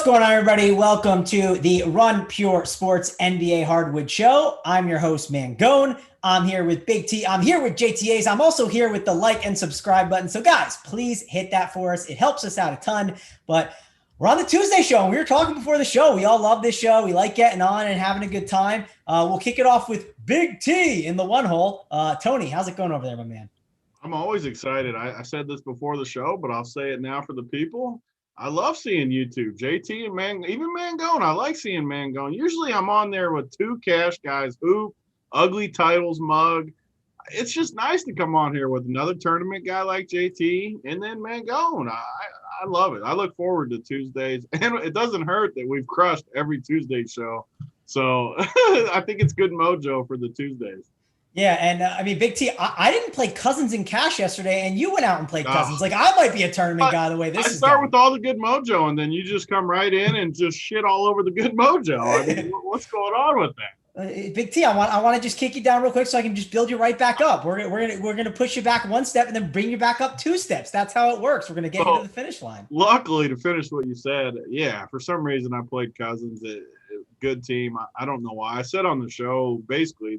What's going on, everybody? Welcome to the Run Pure Sports NBA Hardwood Show. I'm your host, Mangone. I'm here with Big T. I'm here with JTAs. I'm also here with the like and subscribe button. So, guys, please hit that for us. It helps us out a ton. But we're on the Tuesday show, and we were talking before the show. We all love this show. We like getting on and having a good time. We'll kick it off with Big T in the one hole. Tony, how's it going over there, my man? I'm always excited. I said this before the show, but I'll say it now for the people. I love seeing YouTube. JT and even Mangone. I like seeing Mangone. Usually I'm on there with two cash guys, Hoop, Ugly Titles mug. It's just nice to come on here with another tournament guy like JT and then Mangone. I love it. I look forward to Tuesdays. And it doesn't hurt that we've crushed every Tuesday show. So I think it's good mojo for the Tuesdays. Yeah, and I mean, Big T, I didn't play Cousins in cash yesterday, and you went out and played Cousins. Like, I might be a tournament guy the way this is start going. with all the good mojo, and then you just come right in and just shit all over the good mojo. I mean, what's going on with that? Big T, I want to just kick you down real quick so I can just build you right back up. We're gonna push you back one step and then bring you back up two steps. That's how it works. We're gonna get you to the finish line. Luckily, to finish what you said, yeah, for some reason I played Cousins. Good team. I don't know why. I said on the show basically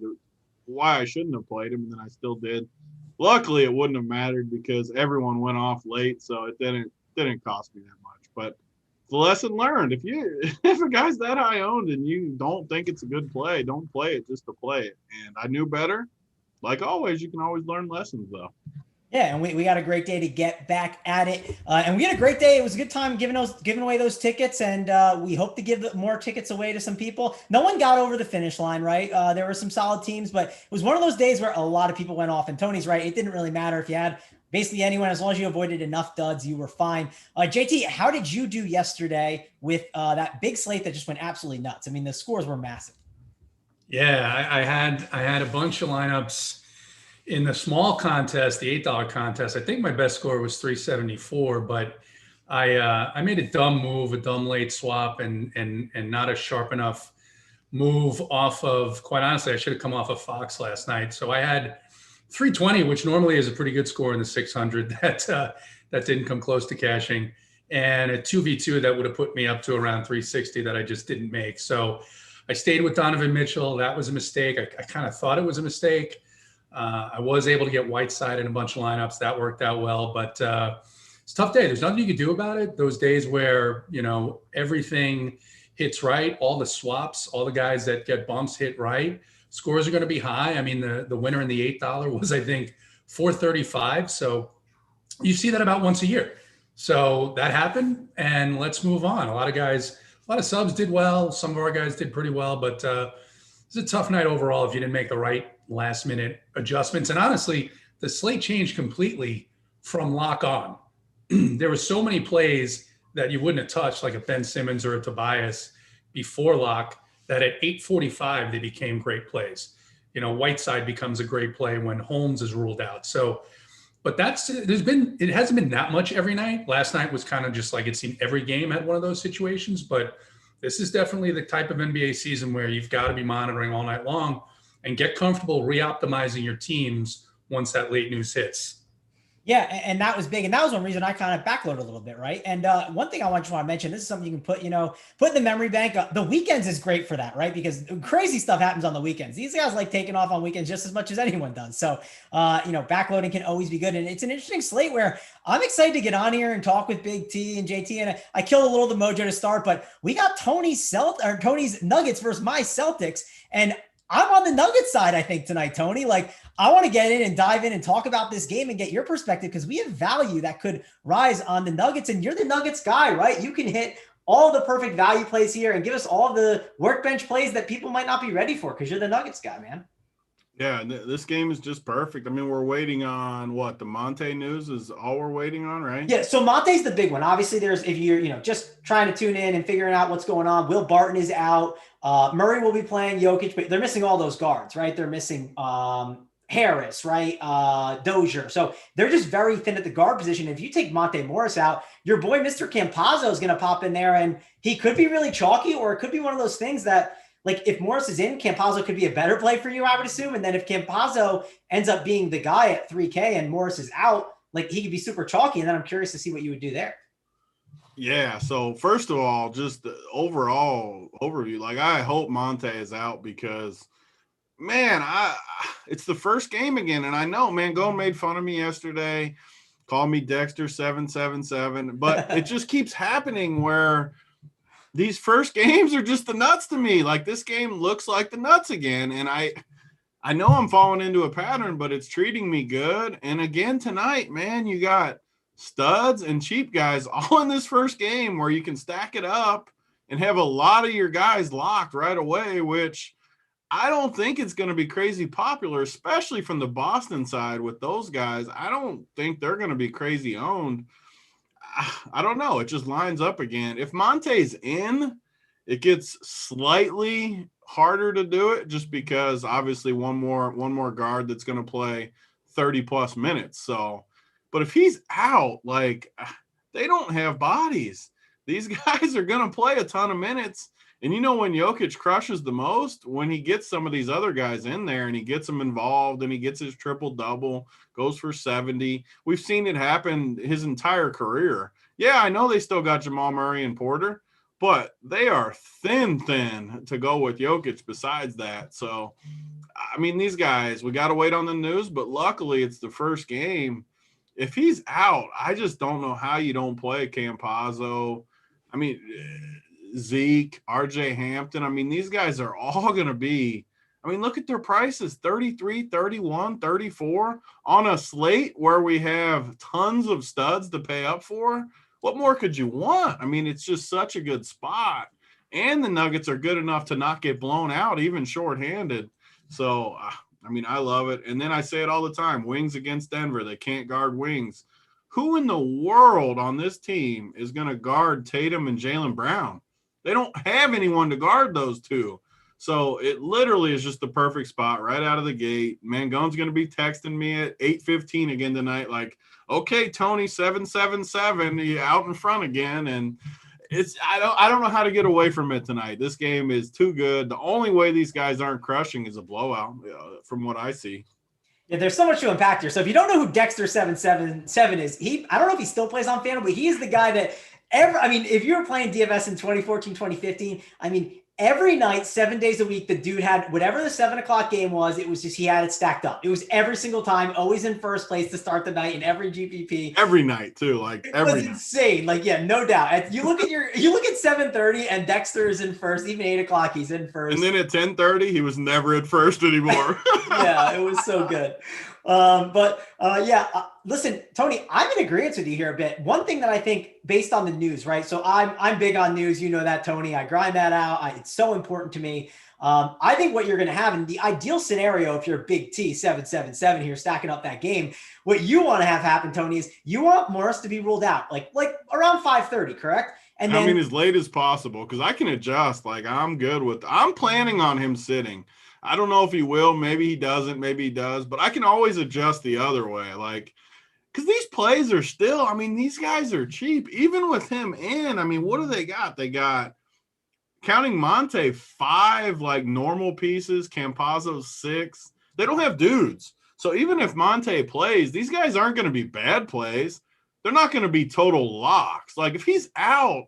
why I shouldn't have played him, and then I still did. Luckily, it wouldn't have mattered because everyone went off late, so it didn't cost me that much. But the lesson learned: if a guy's that high owned and you don't think it's a good play, don't play it just to play it. And I knew better. Like always, you can always learn lessons, though. Yeah, and we got a great day to get back at it. And we had a great day. It was a good time giving away those tickets, and we hope to give more tickets away to some people. No one got over the finish line, right? There were some solid teams, but it was one of those days where a lot of people went off, and Tony's right. It didn't really matter if you had basically anyone. As long as you avoided enough duds, you were fine. JT, how did you do yesterday with that big slate that just went absolutely nuts? I mean, the scores were massive. Yeah, I had a bunch of lineups. In the small contest, the $8 contest, I think my best score was 374, but I made a dumb move, a dumb late swap, and not a sharp enough move off of, quite honestly, I should have come off of Fox last night. So I had 320, which normally is a pretty good score in the 600 that didn't come close to cashing, and a 2v2 that would have put me up to around 360 that I just didn't make. So I stayed with Donovan Mitchell. That was a mistake. I kind of thought it was a mistake. I was able to get Whiteside in a bunch of lineups. That worked out well, but it's a tough day. There's nothing you can do about it. Those days where, everything hits right, all the swaps, all the guys that get bumps hit right, scores are going to be high. I mean, the winner in the $8 was, I think, 435. So you see that about once a year. So that happened, and let's move on. A lot of subs did well. Some of our guys did pretty well, but it's a tough night overall if you didn't make the right last minute adjustments. And honestly, the slate changed completely from lock on. There were so many plays that you wouldn't have touched, like a Ben Simmons or a Tobias before lock, that at 8:45 they became great plays. Whiteside becomes a great play when Holmes is ruled out. So, but it hasn't been that much every night. Last night was kind of just like it seemed every game had one of those situations, but this is definitely the type of NBA season where you've got to be monitoring all night long and get comfortable re-optimizing your teams once that late news hits. Yeah, and that was big. And that was one reason I kind of backloaded a little bit, right? And one thing I just want to mention, this is something you can put in the memory bank. The weekends is great for that, right? Because crazy stuff happens on the weekends. These guys like taking off on weekends just as much as anyone does. So, backloading can always be good. And it's an interesting slate where I'm excited to get on here and talk with Big T and JT. And I killed a little of the mojo to start, but we got Tony's Nuggets versus my Celtics. And I'm on the Nuggets side, I think, tonight, Tony. Like, I want to get in and dive in and talk about this game and get your perspective because we have value that could rise on the Nuggets. And you're the Nuggets guy, right? You can hit all the perfect value plays here and give us all the workbench plays that people might not be ready for because you're the Nuggets guy, man. Yeah, this game is just perfect. I mean, we're waiting on what? The Monte news is all we're waiting on, right? Yeah, so Monte's the big one. Obviously, if you're just trying to tune in and figuring out what's going on, Will Barton is out. Murray will be playing Jokic, but they're missing all those guards, right? They're missing Harris, right? Dozier. So they're just very thin at the guard position. If you take Monte Morris out, your boy Mr. Campazzo is going to pop in there, and he could be really chalky, or it could be one of those things that, like, if Morris is in, Campazzo could be a better play for you, I would assume. And then if Campazzo ends up being the guy at 3K and Morris is out, like, he could be super chalky. And then I'm curious to see what you would do there. Yeah. So first of all, just the overall overview. Like I hope Monte is out because, man, it's the first game again, and I know Mangone made fun of me yesterday, called me Dexter 777, but it just keeps happening where these first games are just the nuts to me. Like this game looks like the nuts again, and I know I'm falling into a pattern, but it's treating me good. And again tonight, man, you got studs and cheap guys all in this first game where you can stack it up and have a lot of your guys locked right away, which I don't think it's going to be crazy popular, especially from the Boston side with those guys. I don't think they're going to be crazy owned. I don't know. It just lines up again. If Monte's in, it gets slightly harder to do it just because obviously one more guard that's going to play 30 plus minutes. So, but if he's out, like they don't have bodies. These guys are going to play a ton of minutes. And you know when Jokic crushes the most? When he gets some of these other guys in there and he gets them involved and he gets his triple-double, goes for 70. We've seen it happen his entire career. Yeah, I know they still got Jamal Murray and Porter, but they are thin to go with Jokic besides that. So, I mean, these guys, we got to wait on the news, but luckily it's the first game. If he's out, I just don't know how you don't play Campazzo. I mean, Zeke, RJ Hampton. I mean, these guys are all going to be, I mean, look at their prices, 33, 31, 34 on a slate where we have tons of studs to pay up for. What more could you want? I mean, it's just such a good spot. And the Nuggets are good enough to not get blown out, even shorthanded. So, I mean, I love it. And then I say it all the time, wings against Denver. They can't guard wings. Who in the world on this team is going to guard Tatum and Jaylen Brown? They don't have anyone to guard those two. So it literally is just the perfect spot right out of the gate. Mangone's going to be texting me at 8:15 again tonight, like, okay, Tony, 777, out in front again. And it's I don't know how to get away from it tonight. This game is too good. The only way these guys aren't crushing is a blowout, from what I see. Yeah, there's so much to unpack here. So if you don't know who Dexter 777 is, I don't know if he still plays on FanDuel, but he is the guy that if you were playing DFS in 2014, 2015, I mean, every night, 7 days a week, the dude had whatever the 7:00 game was. It was just, he had it stacked up. It was every single time, always in first place to start the night in every GPP. Every night too. Like it was insane. Like, yeah, no doubt. You look at 7:30 and Dexter is in first, even 8:00, he's in first. And then at 10:30, he was never at first anymore. Yeah, it was so good. Listen, Tony, I'm in agreement with you here a bit. One thing that I think based on the news, right? So I'm big on news. You know that, Tony. I grind that out. It's so important to me. I think what you're going to have in the ideal scenario, if you're BigT 777 here stacking up that game, what you want to have happen, Tony, is you want Morris to be ruled out, like around 5:30, correct? And then, I mean, as late as possible, because I can adjust. Like I'm planning on him sitting. I don't know if he will. Maybe he doesn't. Maybe he does. But I can always adjust the other way. Like, because these plays are still, I mean, these guys are cheap. Even with him in, I mean, what do they got? They got, counting Monte, 5 like normal pieces, Campazzo 6. They don't have dudes. So even if Monte plays, these guys aren't going to be bad plays. They're not going to be total locks. Like if he's out,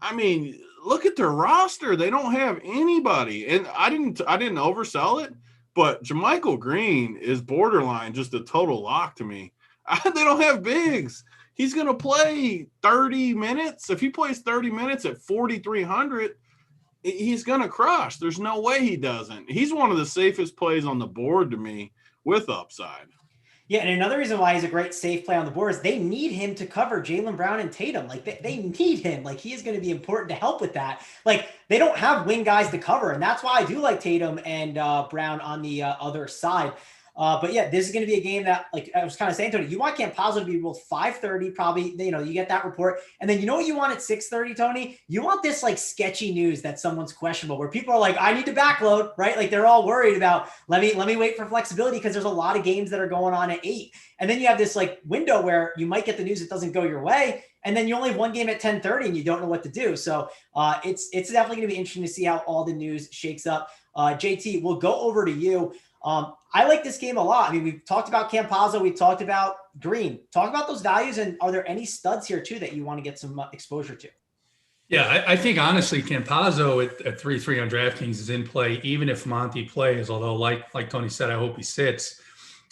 I mean, look at their roster. They don't have anybody. And I didn't oversell it, but JaMychal Green is borderline just a total lock to me. They don't have bigs. He's going to play 30 minutes. If he plays 30 minutes at 4,300, he's going to crush. There's no way he doesn't. He's one of the safest plays on the board to me with upside. Yeah, and another reason why he's a great safe play on the board is they need him to cover Jaylen Brown and Tatum. Like, they need him. Like, he is going to be important to help with that. Like, they don't have wing guys to cover, and that's why I do like Tatum and Brown on the other side. But yeah, this is going to be a game that, like I was kind of saying, Tony, you want Campazzo to be ruled 5:30, probably, you get that report. And then you know what you want at 6:30, Tony? You want this like sketchy news that someone's questionable, where people are like, I need to backload, right? Like they're all worried about, let me wait for flexibility because there's a lot of games that are going on at 8. And then you have this like window where you might get the news that doesn't go your way. And then you only have one game at 10:30 and you don't know what to do. So it's definitely going to be interesting to see how all the news shakes up. JT, we'll go over to you. I like this game a lot. I mean, we've talked about Campazzo, we've talked about Green. Talk about those values, and are there any studs here too that you want to get some exposure to? Yeah, I think honestly, Campazzo at 3-3 on DraftKings is in play, even if Monty plays. Although, like Tony said, I hope he sits.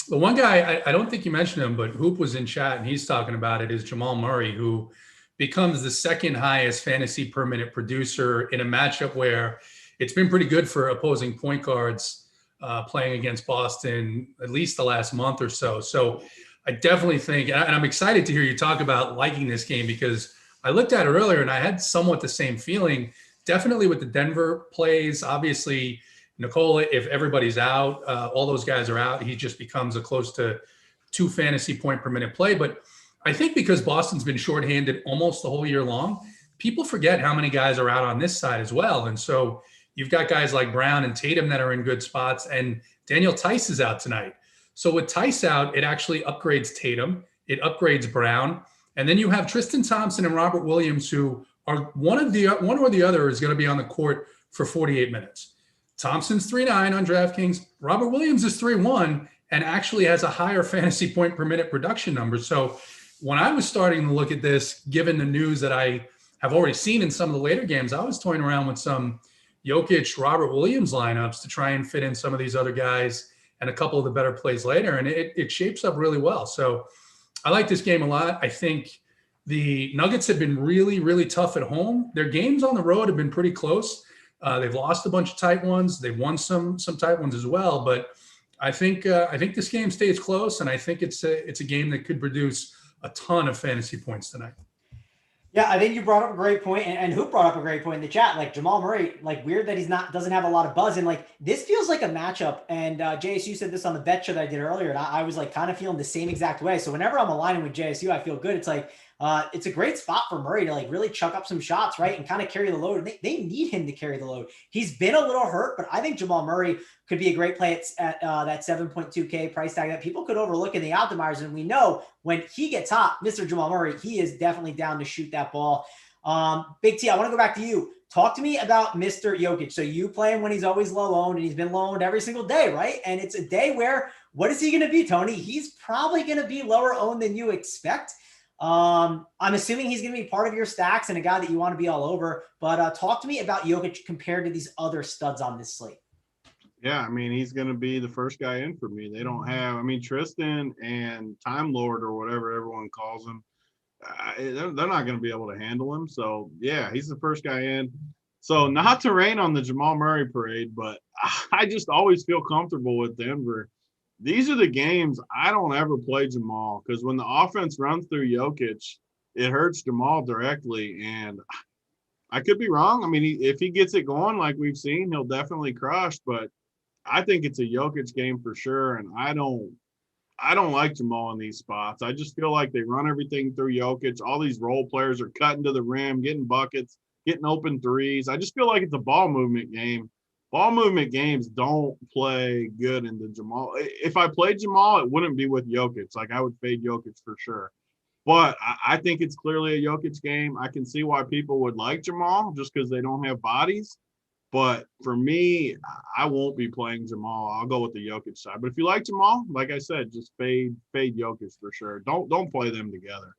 The one guy, I don't think you mentioned him, but Hoop was in chat and he's talking about it, is Jamal Murray, who becomes the second highest fantasy per minute producer in a matchup where it's been pretty good for opposing point guards playing against Boston at least the last month or so. So I definitely think, and I'm excited to hear you talk about liking this game, because I looked at it earlier and I had somewhat the same feeling, definitely with the Denver plays. Obviously, Nikola, if everybody's out, all those guys are out, he just becomes a close to 2 fantasy point per minute play. But I think because Boston's been shorthanded almost the whole year long, people forget how many guys are out on this side as well. And so you've got guys like Brown and Tatum that are in good spots, and Daniel Tice is out tonight. So with Tice out, it actually upgrades Tatum, it upgrades Brown, and then you have Tristan Thompson and Robert Williams, who are one or the other is going to be on the court for 48 minutes. Thompson's 3.9 on DraftKings. Robert Williams is 3.1 and actually has a higher fantasy point per minute production number. So when I was starting to look at this, given the news that I have already seen in some of the later games, I was toying around with some Jokic, Robert Williams lineups to try and fit in some of these other guys and a couple of the better plays later. And it shapes up really well. So I like this game a lot. I think the Nuggets have been really, really tough at home. Their games on the road have been pretty close. They've lost a bunch of tight ones. They've won some tight ones as well. But I think this game stays close, and I think it's a game that could produce a ton of fantasy points tonight. Yeah, I think you brought up a great point, and who brought up a great point in the chat? Like Jamal Murray, like weird that doesn't have a lot of buzz, and like this feels like a matchup. And JSU said this on the bet show that I did earlier, and I was like kind of feeling the same exact way. So whenever I'm aligning with JSU, I feel good. It's like it's a great spot for Murray to like really chuck up some shots, right, and kind of carry the load. They need him to carry the load. He's been a little hurt, but I think Jamal Murray could be a great play at that 7.2K price tag that people could overlook in the optimizers. And we know when he gets hot, Mr. Jamal Murray, he is definitely down to shoot that ball. Big T, I want to go back to you. Talk to me about Mr. Jokic. So you play him when he's always low owned, and he's been low owned every single day, right? And it's a day where, what is he going to be, Tony? He's probably going to be lower owned than you expect. I'm assuming he's going to be part of your stacks and a guy that you want to be all over. But talk to me about Jokic compared to these other studs on this slate. Yeah, I mean, he's going to be the first guy in for me. They don't have, I mean, Tristan and Time Lord or whatever everyone calls him, they're not going to be able to handle him. So, yeah, he's the first guy in. So, not to rain on the Jamal Murray parade, but I just always feel comfortable with Denver. These are the games I don't ever play Jamal, because when the offense runs through Jokic, it hurts Jamal directly. And I could be wrong. I mean, if he gets it going like we've seen, he'll definitely crush. But I think it's a Jokic game for sure. And I don't like Jamal in these spots. I just feel like they run everything through Jokic. All these role players are cutting to the rim, getting buckets, getting open threes. I just feel like it's a ball movement game. Ball movement games don't play good into Jamal. If I played Jamal, it wouldn't be with Jokic. Like, I would fade Jokic for sure. But I think it's clearly a Jokic game. I can see why people would like Jamal just because they don't have bodies. But for me, I won't be playing Jamal. I'll go with the Jokic side. But if you like Jamal, like I said, just fade Jokic for sure. Don't play them together.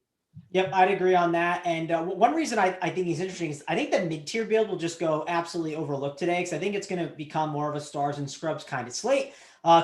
Yep, I'd agree on that. And one reason I think he's interesting is I think that mid-tier build will just go absolutely overlooked today, because I think it's going to become more of a stars and scrubs kind of slate.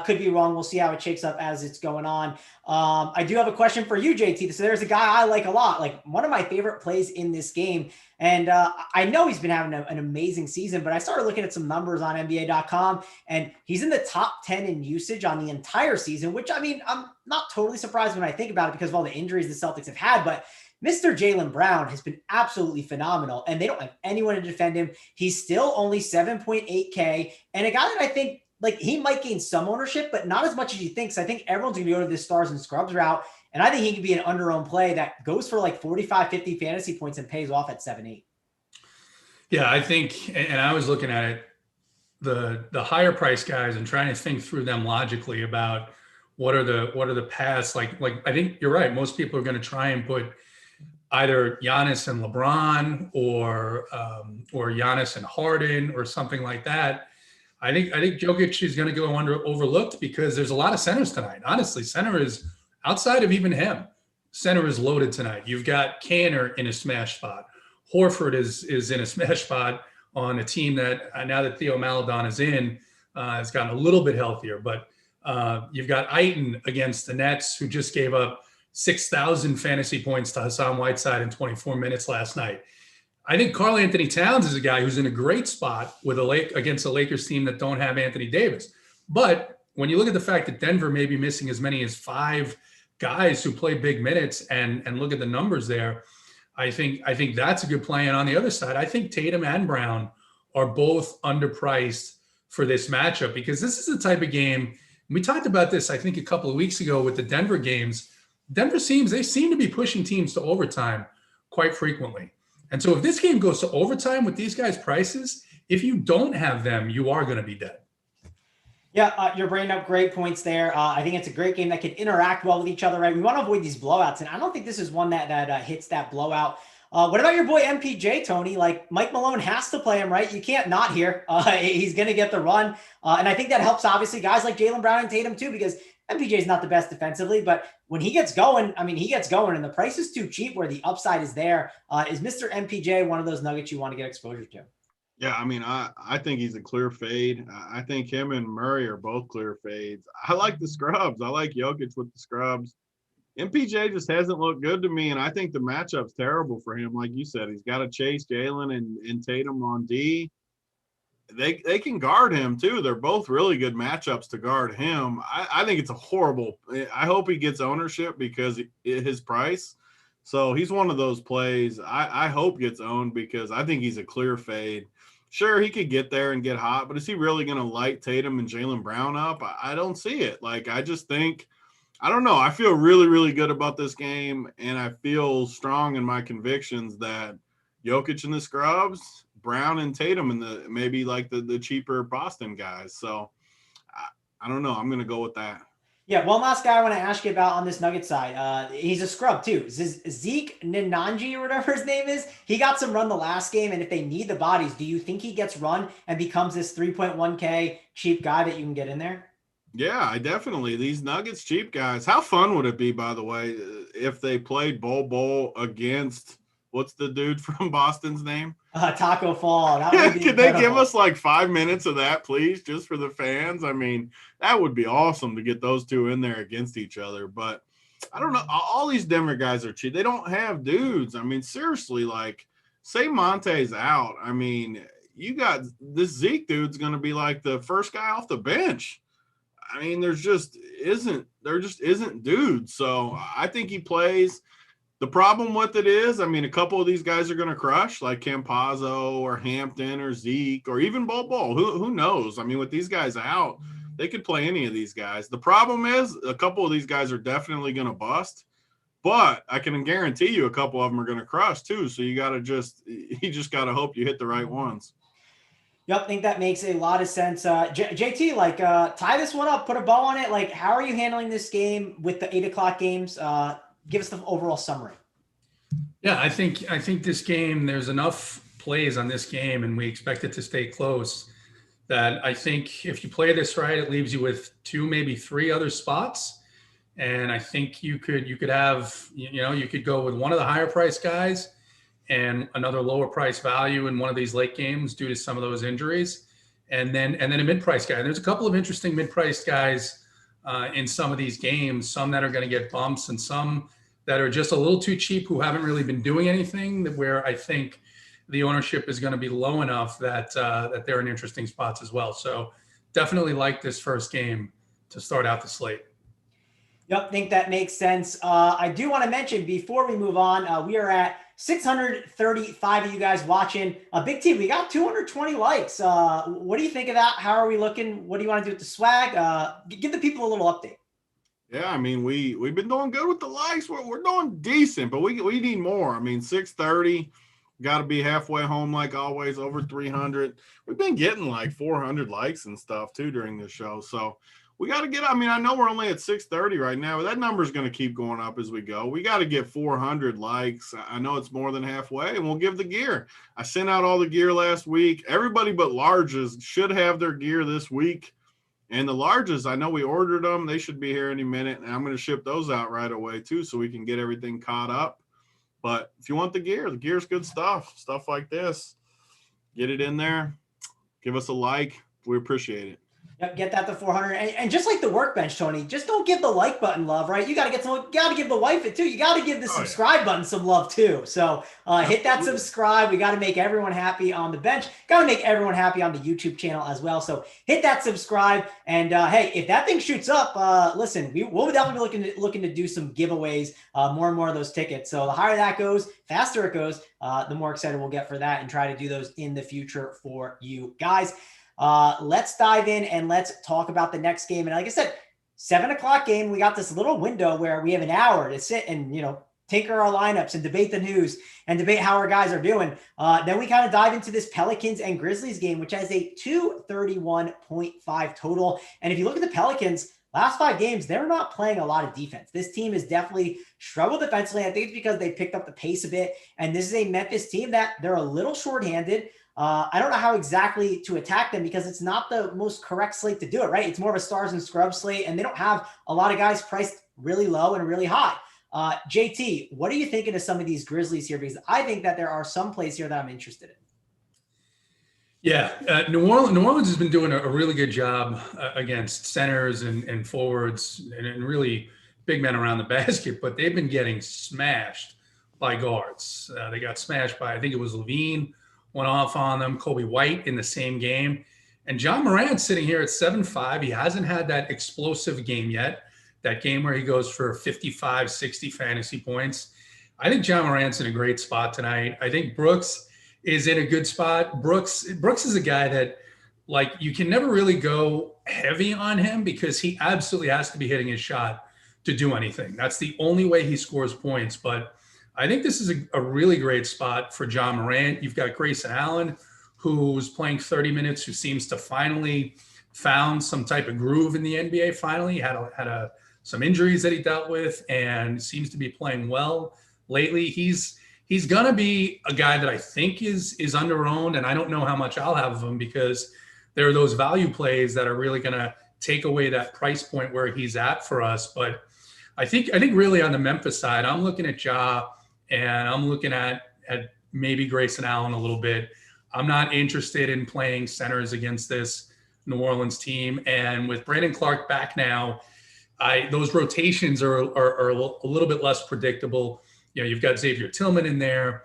Could be wrong. We'll see how it shakes up as it's going on. I do have a question for you, JT. So there's a guy I like a lot, like one of my favorite plays in this game. And I know he's been having an amazing season, but I started looking at some numbers on NBA.com, and he's in the top 10 in usage on the entire season, which, I mean, I'm not totally surprised when I think about it because of all the injuries the Celtics have had, but Mr. Jaylen Brown has been absolutely phenomenal, and they don't have anyone to defend him. He's still only 7.8K, and a guy that I think, like, he might gain some ownership, but not as much as you think. So I think everyone's going to go to this stars and scrubs route. And I think he could be an under-owned play that goes for like 45, 50 fantasy points and pays off at 7-8. Yeah, I think, and I was looking at it, the higher price guys and trying to think through them logically about what are the paths. Like I think you're right. Most people are going to try and put either Giannis and LeBron or Giannis and Harden or something like that. I think Jokic is going to go overlooked because there's a lot of centers tonight. Honestly, center is outside of even him. Center is loaded tonight. You've got Kanter in a smash spot. Horford is in a smash spot on a team that now that Theo Maledon is in, has gotten a little bit healthier. But you've got Ayton against the Nets, who just gave up 6,000 fantasy points to Hassan Whiteside in 24 minutes last night. I think Karl Anthony Towns is a guy who's in a great spot with against a Lakers team that don't have Anthony Davis. But when you look at the fact that Denver may be missing as many as 5 guys who play big minutes and look at the numbers there, I think that's a good play. And on the other side, I think Tatum and Brown are both underpriced for this matchup, because this is the type of game. We talked about this, I think, a couple of weeks ago with the Denver games. Denver seem to be pushing teams to overtime quite frequently. And so if this game goes to overtime with these guys' prices, if you don't have them, you are going to be dead. Yeah, you're bringing up great points there. I think it's a great game that can interact well with each other, right? We want to avoid these blowouts, and I don't think this is one that hits that blowout. What about your boy MPJ, Tony? Like, Mike Malone has to play him, right? You can't not here. He's going to get the run. And I think that helps, obviously, guys like Jaylen Brown and Tatum, too, because MPJ is not the best defensively, but when he gets going, he gets going, and the price is too cheap where the upside is there. Is Mr. MPJ one of those nuggets you want to get exposure to? Yeah, I think he's a clear fade. I think him and Murray are both clear fades. I like the scrubs. I like Jokic with the scrubs. MPJ just hasn't looked good to me, and I think the matchup's terrible for him. Like you said, he's got to chase Jalen and Tatum on D. They can guard him too. They're both really good matchups to guard him. I think it's a horrible. I hope he gets ownership because his price. So he's one of those plays I hope gets owned because I think he's a clear fade. Sure, he could get there and get hot, but is he really going to light Tatum and Jaylen Brown up? I don't see it. Like, I just think, I don't know. I feel really, really good about this game, and I feel strong in my convictions that Jokic and the scrubs, Brown and Tatum and maybe like the cheaper Boston guys. So I don't know. I'm going to go with that. Yeah, one last guy I want to ask you about on this Nugget side. He's a scrub too. Zeke Ninanji or whatever his name is. He got some run the last game, and if they need the bodies, do you think he gets run and becomes this 3.1K cheap guy that you can get in there? Yeah, I definitely. These Nuggets cheap guys. How fun would it be, by the way, if they played Bol against what's the dude from Boston's name? Taco Fall. That would be Could they give us like 5 minutes of that, please, just for the fans? I mean, that would be awesome to get those two in there against each other. But I don't know. All these Denver guys are cheap. They don't have dudes. I mean, seriously, like, say Monte's out. I mean, you got this Zeke dude's going to be like the first guy off the bench. I mean, there just isn't dudes. So I think he plays. The problem with it is, I mean, a couple of these guys are going to crush, like Campazzo or Hampton or Zeke or even Bol. Who knows? I mean, with these guys out, they could play any of these guys. The problem is a couple of these guys are definitely going to bust, but I can guarantee you a couple of them are going to crush too. So you just got to hope you hit the right ones. Yep, I think that makes a lot of sense. JT, like, tie this one up, put a bow on it. Like, how are you handling this game with the 8 o'clock games? Give us the overall summary. Yeah, I think this game, there's enough plays on this game, and we expect it to stay close, that I think if you play this right, it leaves you with 2, maybe 3 other spots. And I think you could have, you could go with one of the higher price guys and another lower price value in one of these late games due to some of those injuries. And then a mid-price guy. And there's a couple of interesting mid-price guys in some of these games, some that are going to get bumps and some that are just a little too cheap who haven't really been doing anything, where I think the ownership is going to be low enough that they're in interesting spots as well. So definitely like this first game to start out the slate. Yep, think that makes sense. I do want to mention before we move on, we are at 635 of you guys watching. Big T, we got 220 likes. What do you think of that? How are we looking? What do you want to do with the swag? Give the people a little update. Yeah, I mean, we've been doing good with the likes. We're doing decent, but we need more. I mean, 630, got to be halfway home like always, over 300. We've been getting like 400 likes and stuff too during this show. So we got to get, I mean, I know we're only at 630 right now, but that number is going to keep going up as we go. We got to get 400 likes. I know it's more than halfway, and we'll give the gear. I sent out all the gear last week. Everybody but larges should have their gear this week. And the larges, I know we ordered them. They should be here any minute, and I'm going to ship those out right away too, so we can get everything caught up. But if you want the gear's good stuff like this. Get it in there. Give us a like. We appreciate it. Yep, get that to 400. And just like the workbench, Tony, just don't give the like button love, right? You got to give the wife it too. You got to give the subscribe button some love too. So hit that subscribe. We got to make everyone happy on the bench. Got to make everyone happy on the YouTube channel as well. So hit that subscribe. And hey, if that thing shoots up, listen, we'll definitely be looking to do some giveaways, more and more of those tickets. So the higher that goes, faster it goes, the more excited we'll get for that and try to do those in the future for you guys. Let's dive in and let's talk about the next game. And like I said, 7 o'clock game, we got this little window where we have an hour to sit and, tinker our lineups and debate the news and debate how our guys are doing. Then we kind of dive into this Pelicans and Grizzlies game, which has a 231.5 total. And if you look at the Pelicans, last 5 games, they're not playing a lot of defense. This team has definitely struggled defensively. I think it's because they picked up the pace a bit. And this is a Memphis team that they're a little shorthanded. I don't know how exactly to attack them because it's not the most correct slate to do it, right? It's more of a stars and scrubs slate, and they don't have a lot of guys priced really low and really high. JT, what are you thinking of some of these Grizzlies here? Because I think that there are some plays here that I'm interested in. Yeah, New Orleans has been doing a really good job against centers and forwards and really big men around the basket, but they've been getting smashed by guards. They got smashed by, I think it was Levine, went off on them, Kobe White in the same game. And John Morant's sitting here at 7-5. He hasn't had that explosive game yet, that game where he goes for 55, 60 fantasy points. I think John Morant's in a great spot tonight. I think Brooks is in a good spot. Brooks is a guy that, like, you can never really go heavy on him because he absolutely has to be hitting his shot to do anything. That's the only way he scores points. But I think this is a really great spot for John Morant. You've got Grayson Allen, who's playing 30 minutes, who seems to finally found some type of groove in the NBA. Finally had some injuries that he dealt with and seems to be playing well lately. He's going to be a guy that I think is under-owned, and I don't know how much I'll have of him because there are those value plays that are really going to take away that price point where he's at for us. But I think really on the Memphis side, I'm looking at Ja, and I'm looking at maybe Grayson Allen a little bit. I'm not interested in playing centers against this New Orleans team. And with Brandon Clark back now, those rotations are a little bit less predictable. You've got Xavier Tillman in there.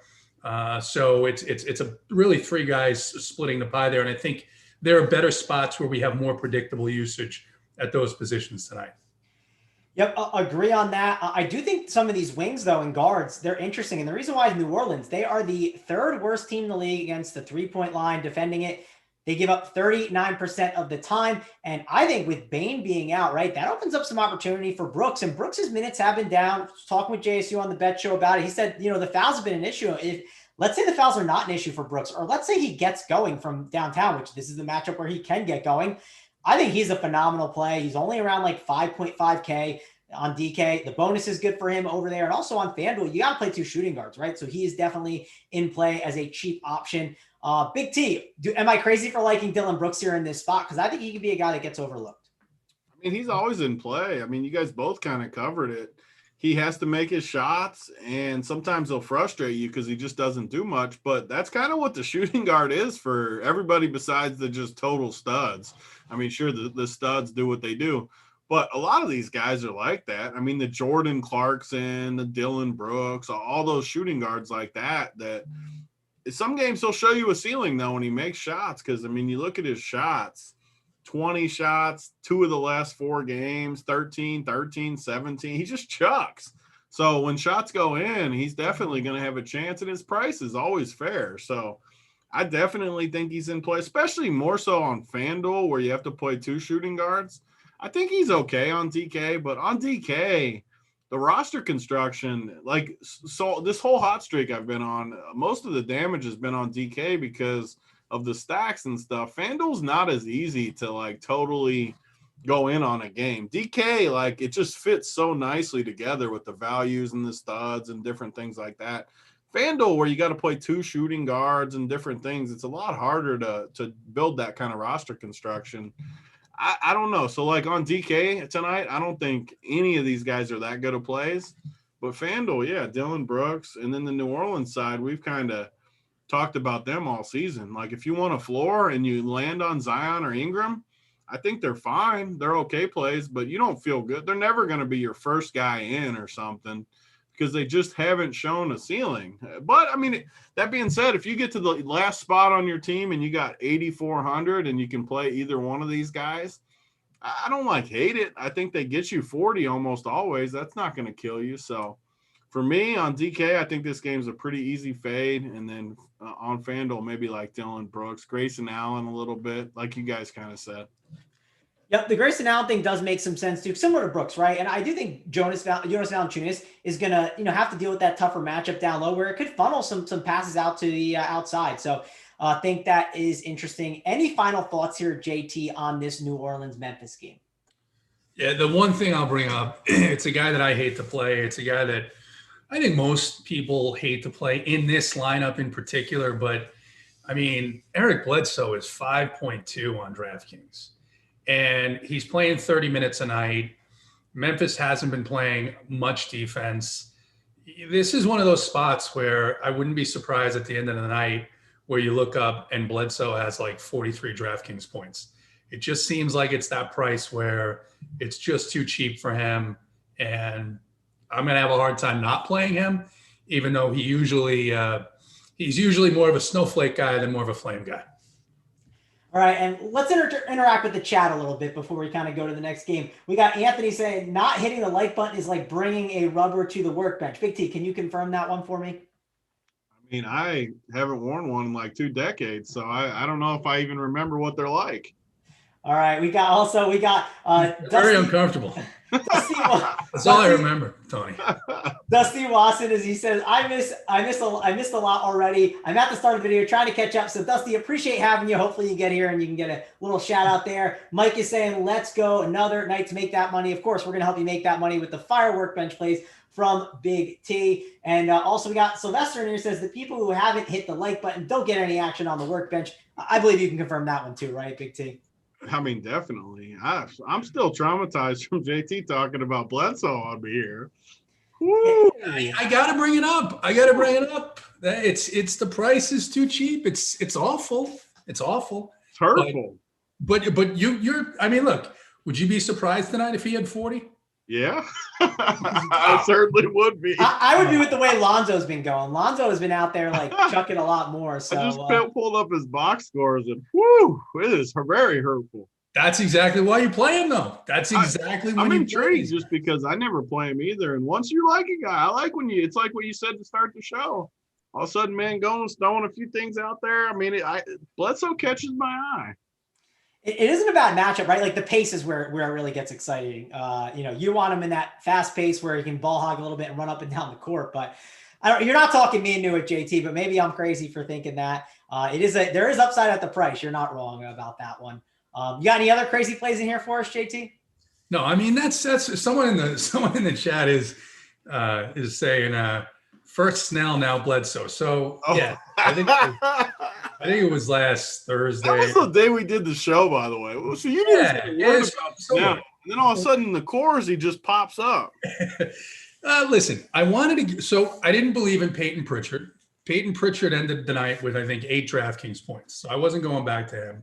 So it's a really 3 guys splitting the pie there. And I think there are better spots where we have more predictable usage at those positions tonight. Yep, agree on that. I do think some of these wings, though, and guards, they're interesting. And the reason why is New Orleans, they are the 3rd worst team in the league against the 3-point line, defending it. They give up 39% of the time. And I think with Bane being out, right, that opens up some opportunity for Brooks. And Brooks's minutes have been down. Talking with JSU on the bet show about it, he said, the fouls have been an issue. Let's say the fouls are not an issue for Brooks, or let's say he gets going from downtown, which this is the matchup where he can get going. I think he's a phenomenal play. He's only around like 5.5K on DK. The bonus is good for him over there. And also on FanDuel, you got to play 2 shooting guards, right? So he is definitely in play as a cheap option. Big T, am I crazy for liking Dylan Brooks here in this spot? Because I think he could be a guy that gets overlooked. I mean, he's always in play. I mean, you guys both kind of covered it. He has to make his shots, and sometimes he'll frustrate you because he just doesn't do much. But that's kind of what the shooting guard is for everybody besides the just total studs. I mean, sure, the studs do what they do, but a lot of these guys are like that. I mean, the Jordan Clarkson, the Dylan Brooks, all those shooting guards like that some games he'll show you a ceiling, though, when he makes shots. Because, I mean, you look at his shots, 20 shots, 2 of the last 4 games, 13, 17. He just chucks. So when shots go in, he's definitely going to have a chance, and his price is always fair. So I definitely think he's in play, especially more so on FanDuel where you have to play 2 shooting guards. I think he's okay on DK, but on DK, the roster construction, so this whole hot streak I've been on, most of the damage has been on DK because of the stacks and stuff. FanDuel's not as easy to totally go in on a game. DK, like, it just fits so nicely together with the values and the studs and different things like that. FanDuel, where you got to play 2 shooting guards and different things, it's a lot harder to build that kind of roster construction. I don't know. So, like, on DK tonight, I don't think any of these guys are that good of plays. But FanDuel, yeah, Dylan Brooks. And then the New Orleans side, we've kind of talked about them all season. Like, if you want a floor and you land on Zion or Ingram, I think they're fine. They're okay plays, but you don't feel good. They're never going to be your first guy in or something because they just haven't shown a ceiling. But, I mean, that being said, if you get to the last spot on your team and you got 8,400 and you can play either one of these guys, I don't hate it. I think they get you 40 almost always. That's not going to kill you. So, for me on DK, I think this game's a pretty easy fade. And then on FanDuel, maybe like Dylan Brooks, Grayson Allen a little bit, like you guys kind of said. Yep, the Grayson Allen thing does make some sense too, similar to Brooks, right? And I do think Jonas Valanciunas is gonna, have to deal with that tougher matchup down low where it could funnel some passes out to the outside. So I think that is interesting. Any final thoughts here, JT, on this New Orleans-Memphis game? Yeah, the one thing I'll bring up, it's a guy that I hate to play. It's a guy that I think most people hate to play in this lineup in particular. But, I mean, Eric Bledsoe is 5.2 on DraftKings. And he's playing 30 minutes a night. Memphis hasn't been playing much defense. This is one of those spots where I wouldn't be surprised at the end of the night where you look up and Bledsoe has like 43 DraftKings points. It just seems like it's that price where it's just too cheap for him. And I'm going to have a hard time not playing him, even though he's usually more of a snowflake guy than more of a flame guy. All right, and let's interact with the chat a little bit before we kind of go to the next game. We got Anthony saying not hitting the like button is like bringing a rubber to the workbench. Big T, can you confirm that one for me? I mean, I haven't worn one in like 2 decades, so I don't know if I even remember what they're like. All right, we got very uncomfortable. That's all I remember, Tony. Dusty Watson, as he says, I missed a lot already. I'm at the start of the video trying to catch up. So Dusty, appreciate having you. Hopefully you get here and you can get a little shout out there. Mike is saying, let's go another night to make that money. Of course, we're going to help you make that money with the fire workbench plays from Big T. And also we got Sylvester in here says the people who haven't hit the like button don't get any action on the workbench. I believe you can confirm that one too, right, Big T? I mean, definitely. I'm still traumatized from JT talking about Bledsoe on here. Woo. I got to bring it up. It's the price is too cheap. It's awful. It's awful. It's hurtful. But you're. I mean, look. Would you be surprised tonight if he had 40? Yeah, I certainly would be. I would be with the way Lonzo's been going. Lonzo has been out there like chucking a lot more. So I just pulled up his box scores and whoo, it is very hurtful. That's exactly why you play him, though. That's exactly when I'm you intrigued just because I never play him either. And once you like a guy, I like when it's like what you said to start the show. All of a sudden, man, throwing a few things out there. I mean, Bledsoe catches my eye. It isn't a bad matchup, right? Like the pace is where it really gets exciting. You want him in that fast pace where he can ball hog a little bit and run up and down the court. But you're not talking me into it, JT, but maybe I'm crazy for thinking that. There is upside at the price. You're not wrong about that one. You got any other crazy plays in here for us, JT? No, I mean that's someone in the chat is saying first Snell, now Bledsoe. So yeah, I think it was last Thursday. That was the day we did the show, by the way. So you didn't about Snell, and then all of a sudden the cores he just pops up. Listen, I wanted to. So I didn't believe in Peyton Pritchard. Peyton Pritchard ended the night with I think 8 DraftKings points. So I wasn't going back to him.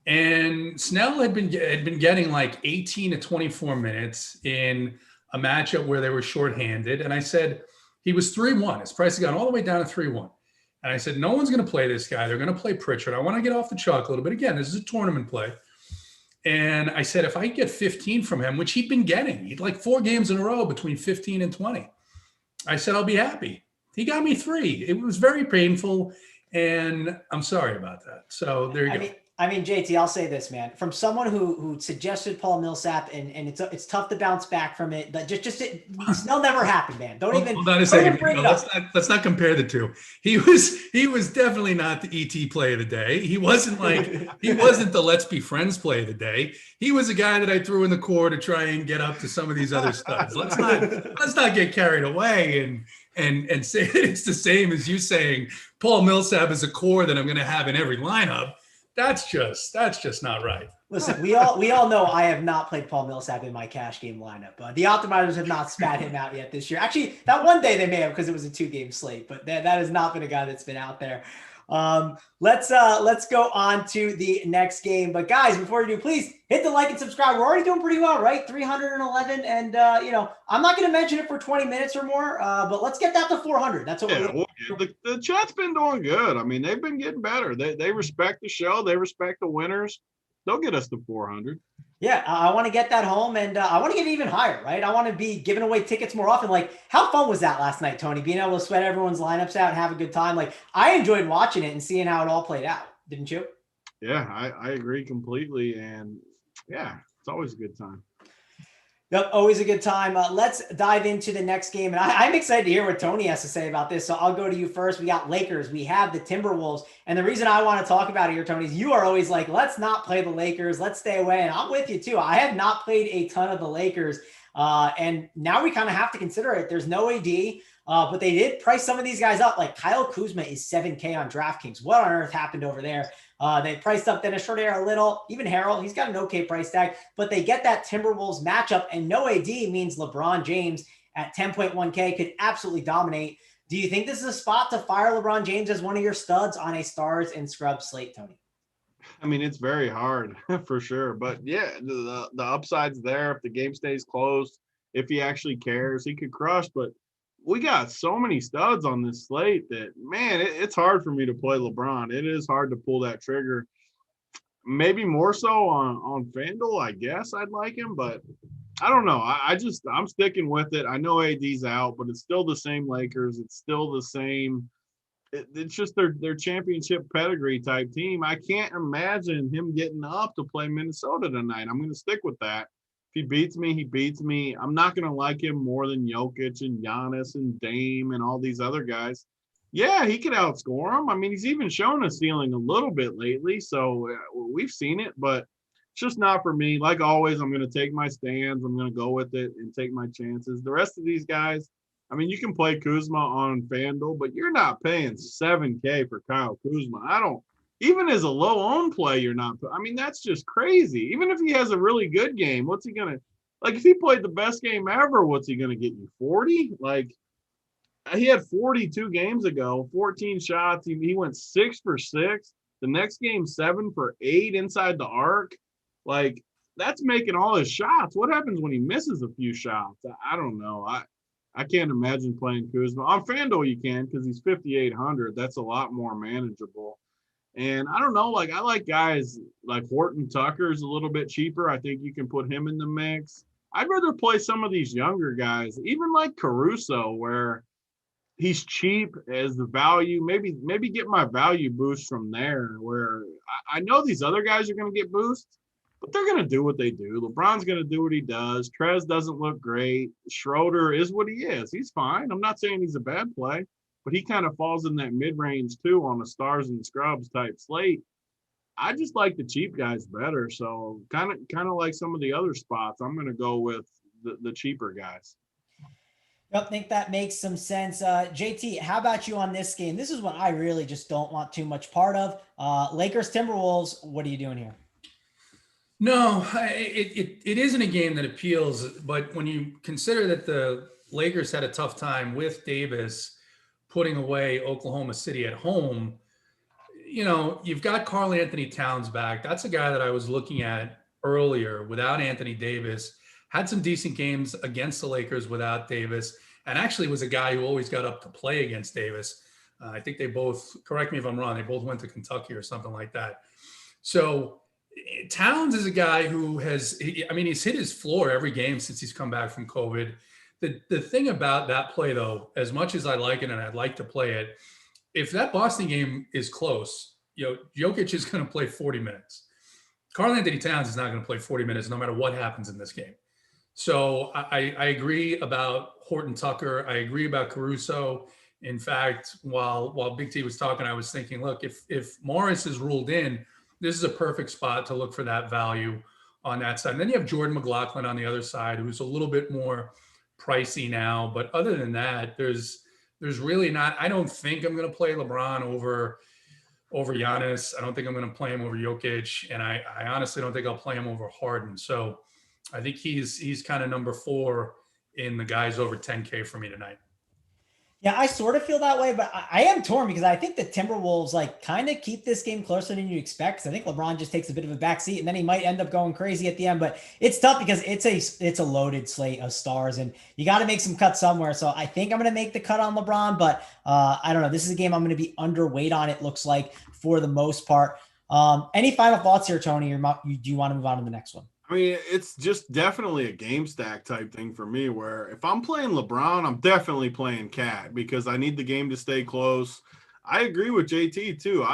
And Snell had been getting like 18 to 24 minutes in a matchup where they were shorthanded. And I said, he was 3-1. His price had gone all the way down to 3-1. And I said, no one's going to play this guy. They're going to play Pritchard. I want to get off the chalk a little bit. Again, this is a tournament play. And I said, if I get 15 from him, which he'd been getting, he'd like 4 games in a row between 15 and 20. I said, I'll be happy. He got me 3. It was very painful. And I'm sorry about that. So there you go. I mean, JT, I'll say this, man. From someone who suggested Paul Millsap, and it's tough to bounce back from it. That they'll never happen, man. Hold on a second. Let's not compare the two. He was definitely not the ET play of the day. He wasn't the let's be friends play of the day. He was a guy that I threw in the core to try and get up to some of these other studs. Let's not get carried away and say it's the same as you saying Paul Millsap is a core that I'm going to have in every lineup. That's just not right. Listen, we all know I have not played Paul Millsap in my cash game lineup. The optimizers have not spat him out yet this year. Actually, that one day they may have because it was a 2-game slate, but that has not been a guy that's been out there. Let's go on to the next game. But guys, before we do, please hit the like and subscribe. We're already doing pretty well, right? 311, and I'm not going to mention it for 20 minutes or more, but let's get that to 400. That's what the chat's been doing good. I mean, they've been getting better. They respect the show. They respect the winners. They'll get us to 400. Yeah, I want to get that home, and I want to get even higher, right? I want to be giving away tickets more often. Like, how fun was that last night, Tony? Being able to sweat everyone's lineups out and have a good time. Like, I enjoyed watching it and seeing how it all played out. Didn't you? Yeah, I agree completely. And yeah, it's always a good time. Yep, always a good time. Let's dive into the next game. And I'm excited to hear what Tony has to say about this. So I'll go to you first. We got Lakers. We have the Timberwolves. And the reason I want to talk about it here, Tony, is you are always like, let's not play the Lakers. Let's stay away. And I'm with you too. I have not played a ton of the Lakers. And now we kind of have to consider it. There's no AD, but they did price some of these guys up. Like Kyle Kuzma is $7K on DraftKings. What on earth happened over there? They priced up Dennis Schroeder a little, even Harrell, he's got an okay price tag, but they get that Timberwolves matchup, and no AD means LeBron James at 10.1K could absolutely dominate. Do you think this is a spot to fire LeBron James as one of your studs on a stars and scrubs slate, Tony? I mean, it's very hard for sure, but yeah, the upside's there. If the game stays close, if he actually cares, he could crush, but we got so many studs on this slate that, man, it's hard for me to play LeBron. It is hard to pull that trigger. Maybe more so on FanDuel, I guess I'd like him, but I don't know. I'm sticking with it. I know AD's out, but it's still the same Lakers. It's still the same. It's just their championship pedigree type team. I can't imagine him getting up to play Minnesota tonight. I'm going to stick with that. If he beats me, he beats me. I'm not going to like him more than Jokic and Giannis and Dame and all these other guys. Yeah, he could outscore him. I mean, he's even shown a ceiling a little bit lately, so we've seen it, but it's just not for me. Like always, I'm going to take my stands. I'm going to go with it and take my chances. The rest of these guys, I mean, you can play Kuzma on FanDuel, but you're not paying $7K for Kyle Kuzma. Even as a low-owned play, you're not – I mean, that's just crazy. Even if he has a really good game, what's he going to – like, if he played the best game ever, what's he going to get you, 40? Like, he had 42 games ago, 14 shots. He went 6 for 6. The next game, 7 for 8 inside the arc. Like, that's making all his shots. What happens when he misses a few shots? I don't know. I can't imagine playing Kuzma. On FanDuel, you can because he's 5,800. That's a lot more manageable. And I don't know, like I like guys like Horton Tucker's a little bit cheaper. I think you can put him in the mix. I'd rather play some of these younger guys, even like Caruso, where he's cheap as the value. Maybe get my value boost from there, where I know these other guys are going to get boosts, but they're going to do what they do. LeBron's going to do what he does. Trez doesn't look great. Schroeder is what he is. He's fine. I'm not saying he's a bad play, but he kind of falls in that mid-range too on a stars and scrubs type slate. I just like the cheap guys better. So kind of like some of the other spots, I'm going to go with the cheaper guys. I think that makes some sense. JT, how about you on this game? This is what I really just don't want too much part of. Lakers Timberwolves, what are you doing here? No, it isn't a game that appeals, but when you consider that the Lakers had a tough time with Davis putting away Oklahoma City at home, you've got Karl Anthony Towns back. That's a guy that I was looking at earlier without Anthony Davis, had some decent games against the Lakers without Davis, and actually was a guy who always got up to play against Davis. I think they both, correct me if I'm wrong, they both went to Kentucky or something like that. So Towns is a guy who he's hit his floor every game since he's come back from COVID. The thing about that play, though, as much as I like it and I'd like to play it, if that Boston game is close, Jokic is going to play 40 minutes. Karl Anthony Towns is not going to play 40 minutes no matter what happens in this game. So I agree about Horton Tucker. I agree about Caruso. In fact, while Big T was talking, I was thinking, look, if Morris is ruled in, this is a perfect spot to look for that value on that side. And then you have Jordan McLaughlin on the other side, who's a little bit more pricey now. But other than that, there's really not. I don't think I'm going to play LeBron over Giannis. I don't think I'm going to play him over Jokic, and I honestly don't think I'll play him over Harden. So I think he's kind of number 4 in the guys over 10K for me tonight. Yeah, I sort of feel that way, but I am torn because I think the Timberwolves kind of keep this game closer than you expect. Because I think LeBron just takes a bit of a backseat, and then he might end up going crazy at the end. But it's tough because it's a loaded slate of stars, and you got to make some cuts somewhere. So I think I'm going to make the cut on LeBron, but I don't know. This is a game I'm going to be underweight on. It looks like for the most part. Any final thoughts here, Tony? Or do you want to move on to the next one? I mean, it's just definitely a game stack type thing for me where if I'm playing LeBron, I'm definitely playing Cat because I need the game to stay close. I agree with JT too.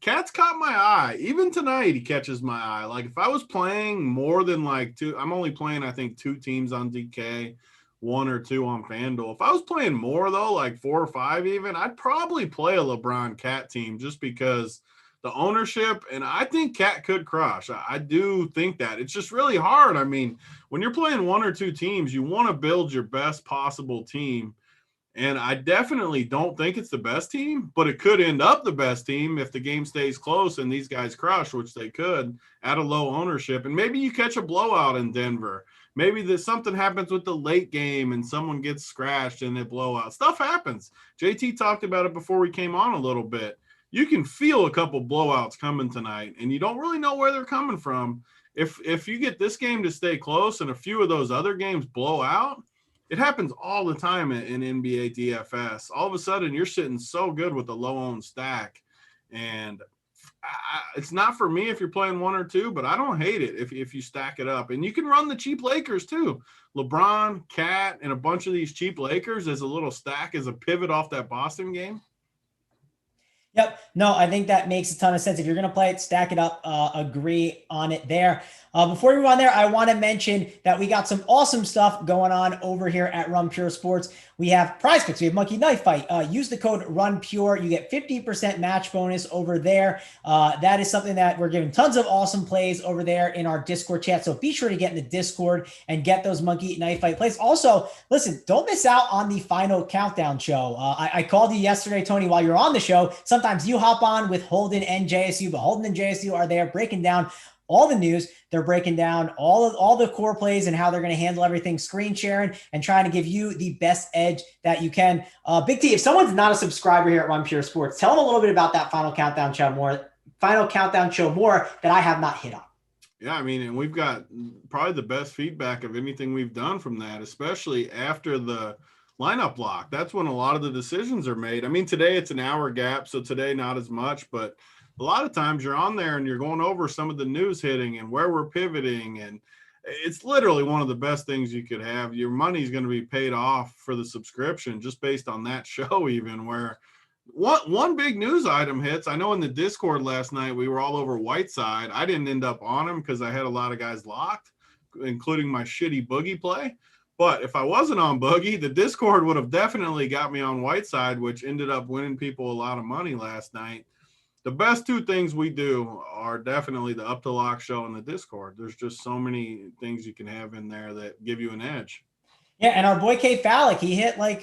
Cat's caught my eye. Even tonight, he catches my eye. Like if I was playing more than I'm only playing, I think 2 teams on DK, 1 or 2 on FanDuel. If I was playing more though, like 4 or 5 even, I'd probably play a LeBron Cat team just because the ownership, and I think Cat could crush. I do think that. It's just really hard. I mean, when you're playing 1 or 2 teams, you want to build your best possible team. And I definitely don't think it's the best team, but it could end up the best team if the game stays close and these guys crush, which they could at a low ownership. And maybe you catch a blowout in Denver. Maybe something happens with the late game and someone gets scratched and they blow out. Stuff happens. JT talked about it before we came on a little bit. You can feel a couple blowouts coming tonight, and you don't really know where they're coming from. If you get this game to stay close and a few of those other games blow out, it happens all the time in NBA DFS. All of a sudden, you're sitting so good with a low-owned stack, and it's not for me if you're playing 1 or 2, but I don't hate it if you stack it up. And you can run the cheap Lakers too. LeBron, Cat, and a bunch of these cheap Lakers as a little stack as a pivot off that Boston game. Yep. No, I think that makes a ton of sense. If you're going to play it, stack it up, agree on it there. Before we move on there, I want to mention that we got some awesome stuff going on over here at Run Pure Sports. We have prize picks. We have Monkey Knife Fight. Use the code RUNPURE. You get 50% match bonus over there. That is something that we're giving tons of awesome plays over there in our Discord chat. So be sure to get in the Discord and get those Monkey Knife Fight plays. Also, listen, don't miss out on the final countdown show. I called you yesterday, Tony, while you're on the show. Sometimes you hop on with Holden and JSU, but Holden and JSU are there breaking down all the news. They're breaking down all the core plays and how they're going to handle everything, screen sharing, and trying to give you the best edge that you can. Big T, if someone's not a subscriber here at Run Pure Sports, tell them a little bit about that final countdown show more that I have not hit on. Yeah, I mean, and we've got probably the best feedback of anything we've done from that, especially after the lineup lock. That's when a lot of the decisions are made. I mean, today it's an hour gap, so today not as much, but a lot of times you're on there and you're going over some of the news hitting and where we're pivoting. And it's literally one of the best things you could have. Your money's going to be paid off for the subscription just based on that show, even where one big news item hits. I know in the Discord last night, we were all over Whiteside. I didn't end up on him because I had a lot of guys locked, including my shitty Boogie play. But if I wasn't on Boogie, the Discord would have definitely got me on Whiteside, which ended up winning people a lot of money last night. The best 2 things we do are definitely the Up to Lock show and the Discord. There's just so many things you can have in there that give you an edge. Yeah, and our boy K Fallick, he hit I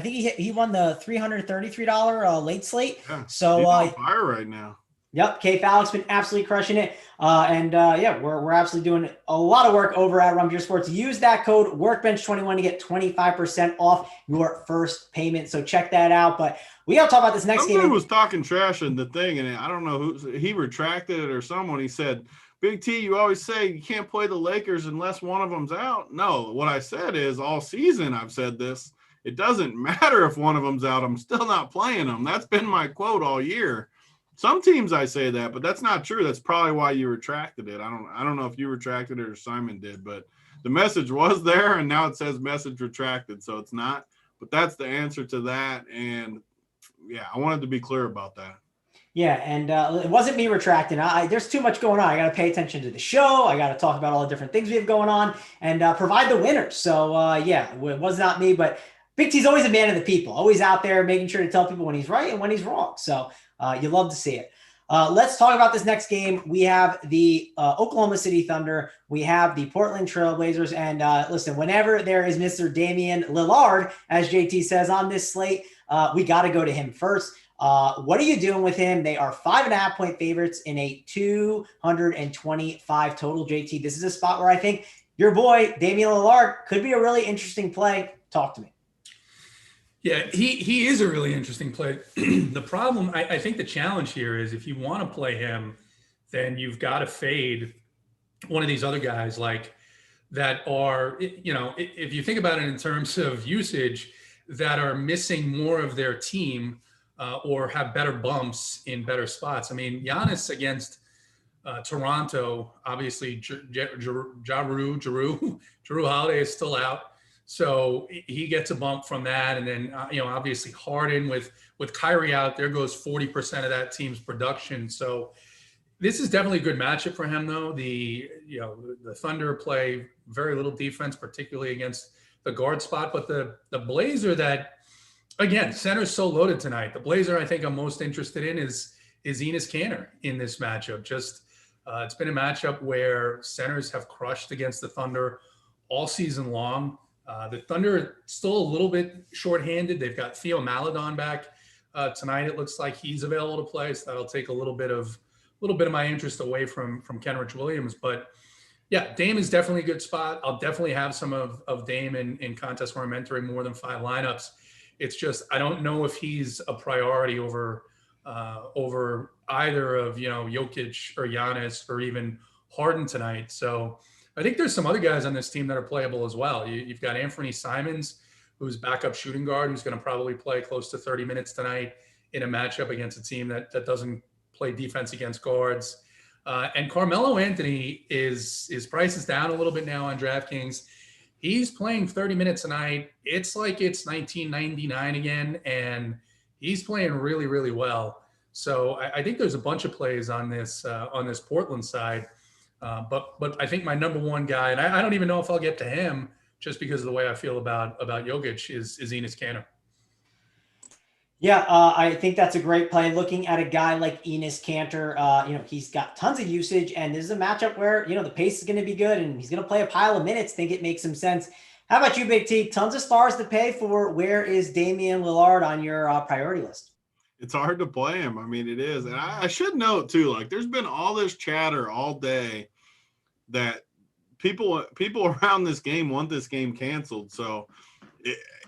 think he won the $333 late slate. Yeah, so he's on fire right now. Yep, K Fallick's been absolutely crushing it. We're absolutely doing a lot of work over at Run Pure Sports. Use that code Workbench21 to get 25% off your first payment. So check that out. But we got to talk about this next game. Someone was talking trash in the thing, and I don't know who he retracted it or someone. He said, Big T, you always say you can't play the Lakers unless one of them's out. No, what I said is all season I've said this. It doesn't matter if one of them's out. I'm still not playing them. That's been my quote all year. Some teams I say that, but that's not true. That's probably why you retracted it. I don't know if you retracted it or Simon did, but the message was there and now it says message retracted. So it's not, but that's the answer to that. And yeah, I wanted to be clear about that. Yeah, and it wasn't me retracting. There's too much going on. I got to pay attention to the show. I got to talk about all the different things we have going on and provide the winners. So yeah, it was not me, but Big T's always a man of the people, always out there making sure to tell people when he's right and when he's wrong. So you love to see it. Let's talk about this next game. We have the Oklahoma City Thunder. We have the Portland Trailblazers. And listen, whenever there is Mr. Damian Lillard, as JT says on this slate, we got to go to him first. What are you doing with him? They are 5.5 point favorites in a 225 total. JT, this is a spot where I think your boy Damian Lillard could be a really interesting play. Talk to me. Yeah, he is a really interesting play. The problem, I think the challenge here is if you want to play him, then you've got to fade one of these other guys like that are, if you think about it in terms of usage, that are missing more of their team or have better bumps in better spots. I mean, Giannis against Toronto, obviously Jrue Holiday is still out. So he gets a bump from that. And then, obviously Harden with Kyrie out, there goes 40% of that team's production. So this is definitely a good matchup for him, though. The Thunder play very little defense, particularly against the guard spot. But the Blazer that, again, center's so loaded tonight. The Blazer I think I'm most interested in is Enes Kanter in this matchup. Just it's been a matchup where centers have crushed against the Thunder all season long. The Thunder are still a little bit shorthanded. They've got Theo Maledon back tonight. It looks like he's available to play, so that'll take a little bit of my interest away from Kenrich Williams. But yeah, Dame is definitely a good spot. I'll definitely have some of Dame in contests where I'm entering more than 5 lineups. It's just I don't know if he's a priority over either of Jokic or Giannis or even Harden tonight. So I think there's some other guys on this team that are playable as well. You've got Anthony Simons, who's backup shooting guard, who's going to probably play close to 30 minutes tonight in a matchup against a team that doesn't play defense against guards. And Carmelo Anthony, his price is down a little bit now on DraftKings. He's playing 30 minutes tonight. It's like it's 1999 again, and he's playing really, really well. So I think there's a bunch of plays on this Portland side. But I think my number one guy, and I don't even know if I'll get to him just because of the way I feel about Jokic, is Enes Kanter. Yeah, I think that's a great play. Looking at a guy like Enes Kanter, he's got tons of usage, and this is a matchup where, the pace is going to be good, and he's going to play a pile of minutes. Think it makes some sense. How about you, Big T? Tons of stars to pay for. Where is Damian Lillard on your priority list? It's hard to play him. I mean, it is. And I should note, too, like there's been all this chatter all day that people around this game want this game canceled. So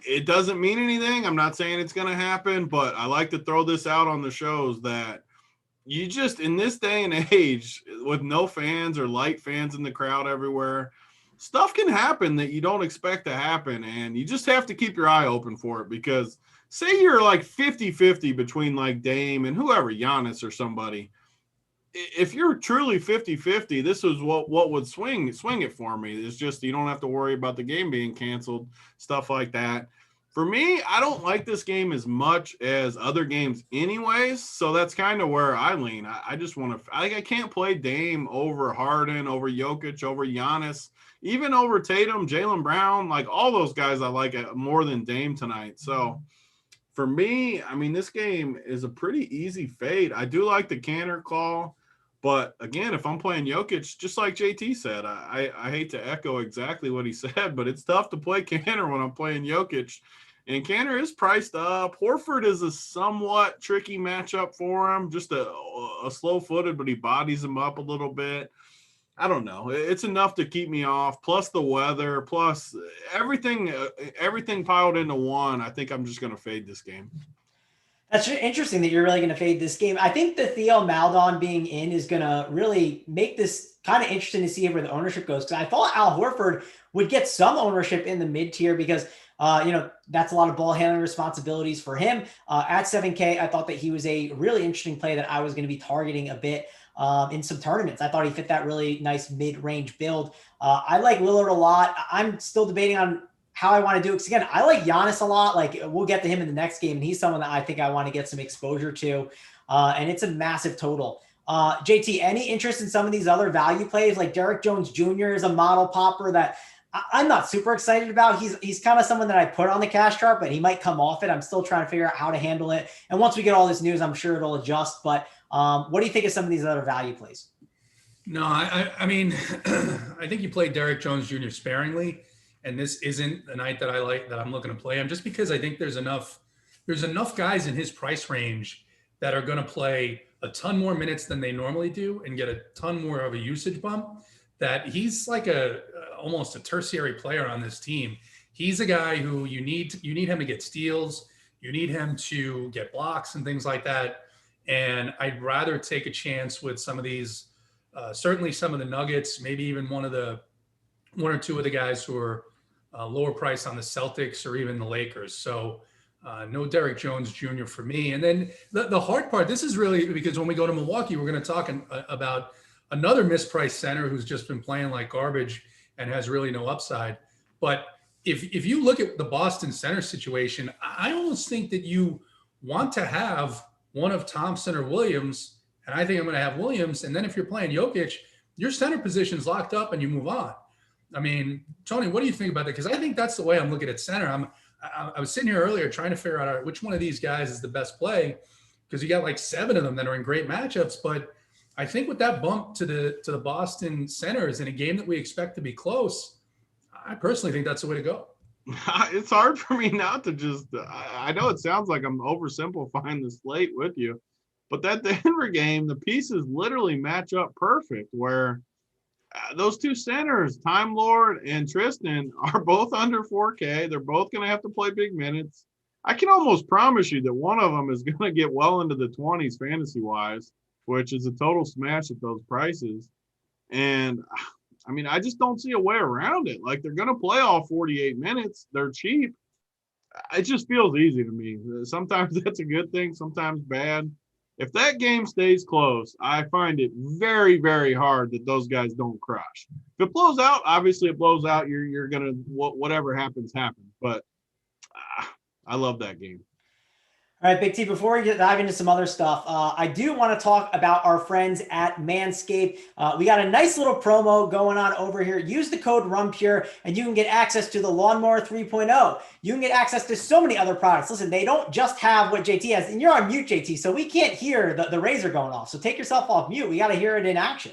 it doesn't mean anything. I'm not saying it's going to happen, but I like to throw this out on the shows that you just, in this day and age, with no fans or light fans in the crowd everywhere, stuff can happen that you don't expect to happen. And you just have to keep your eye open for it, because say you're like 50-50 between like Dame and whoever, Giannis or somebody. If you're truly 50-50, this is what would swing it for me. It's just you don't have to worry about the game being canceled, stuff like that. For me, I don't like this game as much as other games anyways, so that's kind of where I lean. I just want to – I can't play Dame over Harden, over Jokic, over Giannis, even over Tatum, Jaylen Brown, like all those guys I like more than Dame tonight. So for me, I mean, this game is a pretty easy fade. I do like the Kanter call. But again, if I'm playing Jokic, just like JT said, I hate to echo exactly what he said, but it's tough to play Kanter when I'm playing Jokic. And Kanter is priced up. Horford is a somewhat tricky matchup for him, just a slow-footed, but he bodies him up a little bit. I don't know. It's enough to keep me off, plus the weather, plus everything piled into one. I think I'm just going to fade this game. That's interesting that you're really going to fade this game. I think the Theo Maledon being in is going to really make this kind of interesting to see where the ownership goes. Because I thought Al Horford would get some ownership in the mid-tier because, that's a lot of ball handling responsibilities for him. At 7K, I thought that he was a really interesting play that I was going to be targeting a bit in some tournaments. I thought he fit that really nice mid-range build. I like Lillard a lot. I'm still debating on how I want to do it. Because again, I like Giannis a lot. Like we'll get to him in the next game, and he's someone that I think I want to get some exposure to. and it's a massive total. JT, any interest in some of these other value plays? Like Derrick Jones Jr. is a model popper that I'm not super excited about. He's kind of someone that I put on the cash chart, but he might come off it. I'm still trying to figure out how to handle it. And once we get all this news, I'm sure it'll adjust. But what do you think of some of these other value plays? No, I mean, I think you played Derrick Jones Jr. sparingly, and this isn't the night that I like that I'm looking to play him, just because I think there's enough guys in his price range that are going to play a ton more minutes than they normally do and get a ton more of a usage bump, that he's like almost a tertiary player on this team. He's a guy who you need him to get steals, you need him to get blocks and things like that. And I'd rather take a chance with some of these. Certainly some of the Nuggets, maybe even one or two of the guys who are lower price on the Celtics or even the Lakers. So no Derrick Jones Jr. for me. And then the hard part, this is really because when we go to Milwaukee, we're going to talk about another mispriced center who's just been playing like garbage and has really no upside. But if you look at the Boston center situation, I almost think that you want to have one of Thompson or Williams. And I think I'm going to have Williams. And then if you're playing Jokic, your center position's locked up and you move on. I mean, Tony, what do you think about that? Because I think that's the way I'm looking at center. I was sitting here earlier trying to figure out which one of these guys is the best play, because you got like 7 of them that are in great matchups. But I think with that bump to the Boston centers in a game that we expect to be close, I personally think that's the way to go. It's hard for me not to just I know it sounds like I'm oversimplifying the slate with you. But that Denver game, the pieces literally match up perfect, where those two centers, Time Lord and Tristan, are both under 4K. They're both going to have to play big minutes. I can almost promise you that one of them is going to get well into the 20s fantasy-wise, which is a total smash at those prices. And, I mean, I just don't see a way around it. Like, they're going to play all 48 minutes. They're cheap. It just feels easy to me. Sometimes that's a good thing, sometimes bad. If that game stays close, I find it very, very hard that those guys don't crush. If it blows out, obviously it blows out. You're going to – whatever happens, happens. But I love that game. All right, Big T, before we dive into some other stuff, I do want to talk about our friends at Manscaped. We got a nice little promo going on over here. Use the code RUNPURE, and you can get access to the Lawnmower 3.0. You can get access to so many other products. Listen, they don't just have what JT has, and you're on mute, JT, so we can't hear the razor going off. So take yourself off mute. We got to hear it in action.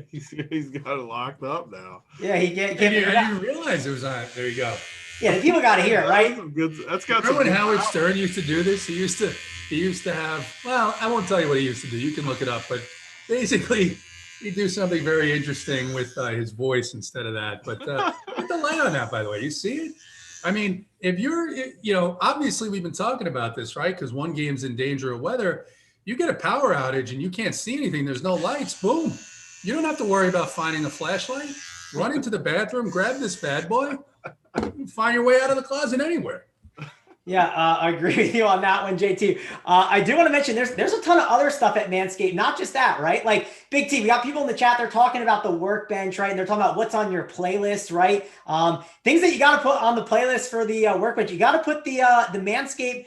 He's got it locked up now. Yeah, he can't. I didn't realize it was on. There you go. Yeah, the people got to hear it, right? That's got. Remember when Howard Stern used to do this? He used to have. Well, I won't tell you what he used to do. You can look it up. But basically, he'd do something very interesting with his voice instead of that. But put the light on that, by the way. You see it? I mean, if you're, obviously we've been talking about this, right? Because one game's in danger of weather. You get a power outage and you can't see anything. There's no lights. Boom. You don't have to worry about finding a flashlight. Run into the bathroom, grab this bad boy. Find your way out of the closet anywhere. Yeah, I agree with you on that one, JT. I do want to mention there's a ton of other stuff at Manscaped, not just that, right? Like Big T, we got people in the chat, they're talking about the workbench, right? And they're talking about what's on your playlist, right? Things that you got to put on the playlist for the workbench. You got to put the Manscaped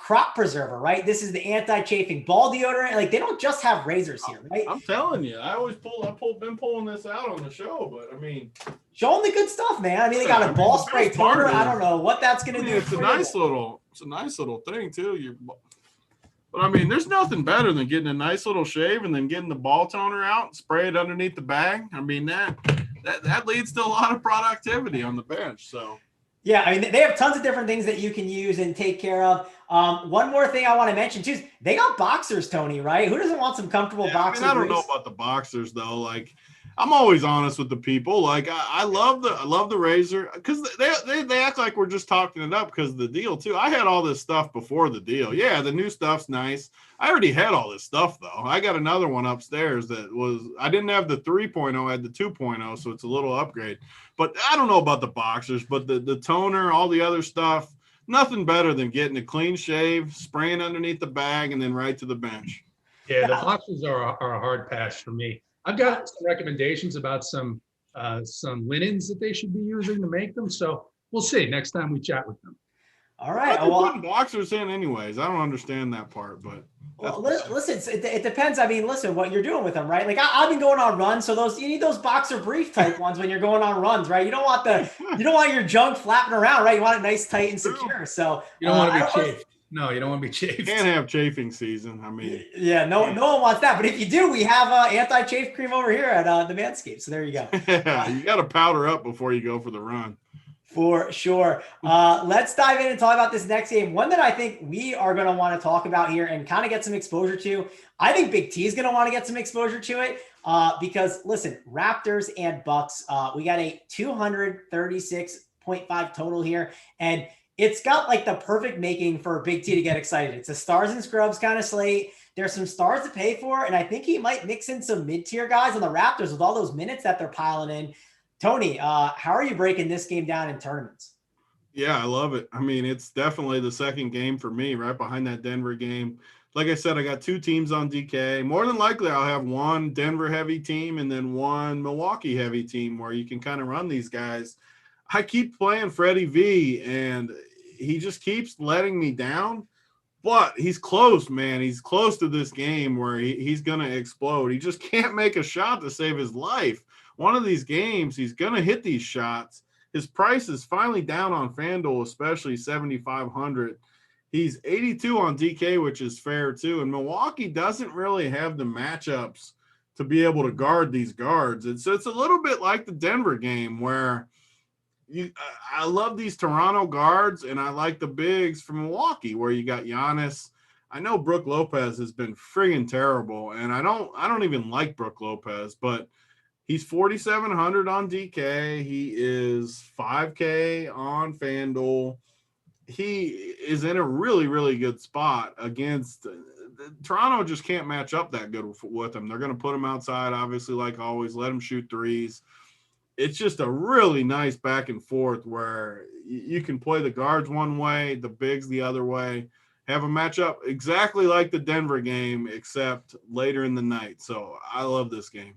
crop preserver, right? This is the anti-chafing ball deodorant. Like, they don't just have razors here, right? I'm telling you, been pulling this out on the show, but I mean, show them the good stuff, man. I mean, they got a ball spray toner. I don't know what that's going to do. It's a nice little thing too. But I mean, there's nothing better than getting a nice little shave and then getting the ball toner out and spray it underneath the bag. I mean, that leads to a lot of productivity on the bench. So. Yeah, I mean, they have tons of different things that you can use and take care of. One more thing I want to mention, too, is they got boxers, Tony, right? Who doesn't want some comfortable boxers? I don't know about the boxers, though. Like, I'm always honest with the people. Like, I love the razor, because they act like we're just talking it up because of the deal, too. I had all this stuff before the deal. Yeah, the new stuff's nice. I already had all this stuff, though. I got another one upstairs I didn't have the 3.0, I had the 2.0, so it's a little upgrade. But I don't know about the boxers, but the toner, all the other stuff, nothing better than getting a clean shave, spraying underneath the bag, and then right to the bench. Yeah, the boxers are a hard pass for me. I've got some recommendations about some linens that they should be using to make them. So we'll see next time we chat with them. All right. They're putting boxers in anyways. I don't understand that part, but well, listen, it depends. I mean, listen, what you're doing with them, right? Like I've been going on runs, so you need those boxer brief type ones when you're going on runs, right? You don't want your junk flapping around, right? You want it nice, tight, and secure. So you don't want to be chafed. No, you don't want to be chafed. Can't have chafing season. I mean, yeah, no one wants that. But if you do, we have anti-chafe cream over here at the Manscaped. So there you go. Yeah, you got to powder up before you go for the run. For sure. Let's dive in and talk about this next game. One that I think we are going to want to talk about here and kind of get some exposure to. I think Big T is going to want to get some exposure to it because, listen, Raptors and Bucks, we got a 236.5 total here. And it's got like the perfect making for Big T to get excited. It's a stars and scrubs kind of slate. There's some stars to pay for, and I think he might mix in some mid-tier guys on the Raptors with all those minutes that they're piling in. Tony, how are you breaking this game down in tournaments? Yeah, I love it. I mean, it's definitely the second game for me, right behind that Denver game. Like I said, I got two teams on DK. More than likely, I'll have one Denver-heavy team and then one Milwaukee-heavy team where you can kind of run these guys. I keep playing Freddie V, and he just keeps letting me down. But he's close, man. He's close to this game where he's going to explode. He just can't make a shot to save his life. One of these games, he's going to hit these shots. His price is finally down on FanDuel, especially 7,500. He's 82 on DK, which is fair too. And Milwaukee doesn't really have the matchups to be able to guard these guards. It's a little bit like the Denver game where I love these Toronto guards, and I like the bigs from Milwaukee where you got Giannis. I know Brook Lopez has been friggin' terrible, and I don't even like Brook Lopez, but he's 4,700 on DK. He is 5K on FanDuel. He is in a really, really good spot against Toronto. Just can't match up that good with him. They're going to put him outside, obviously, like always, let him shoot threes. It's just a really nice back and forth where you can play the guards one way, the bigs the other way, have a matchup exactly like the Denver game, except later in the night. So I love this game.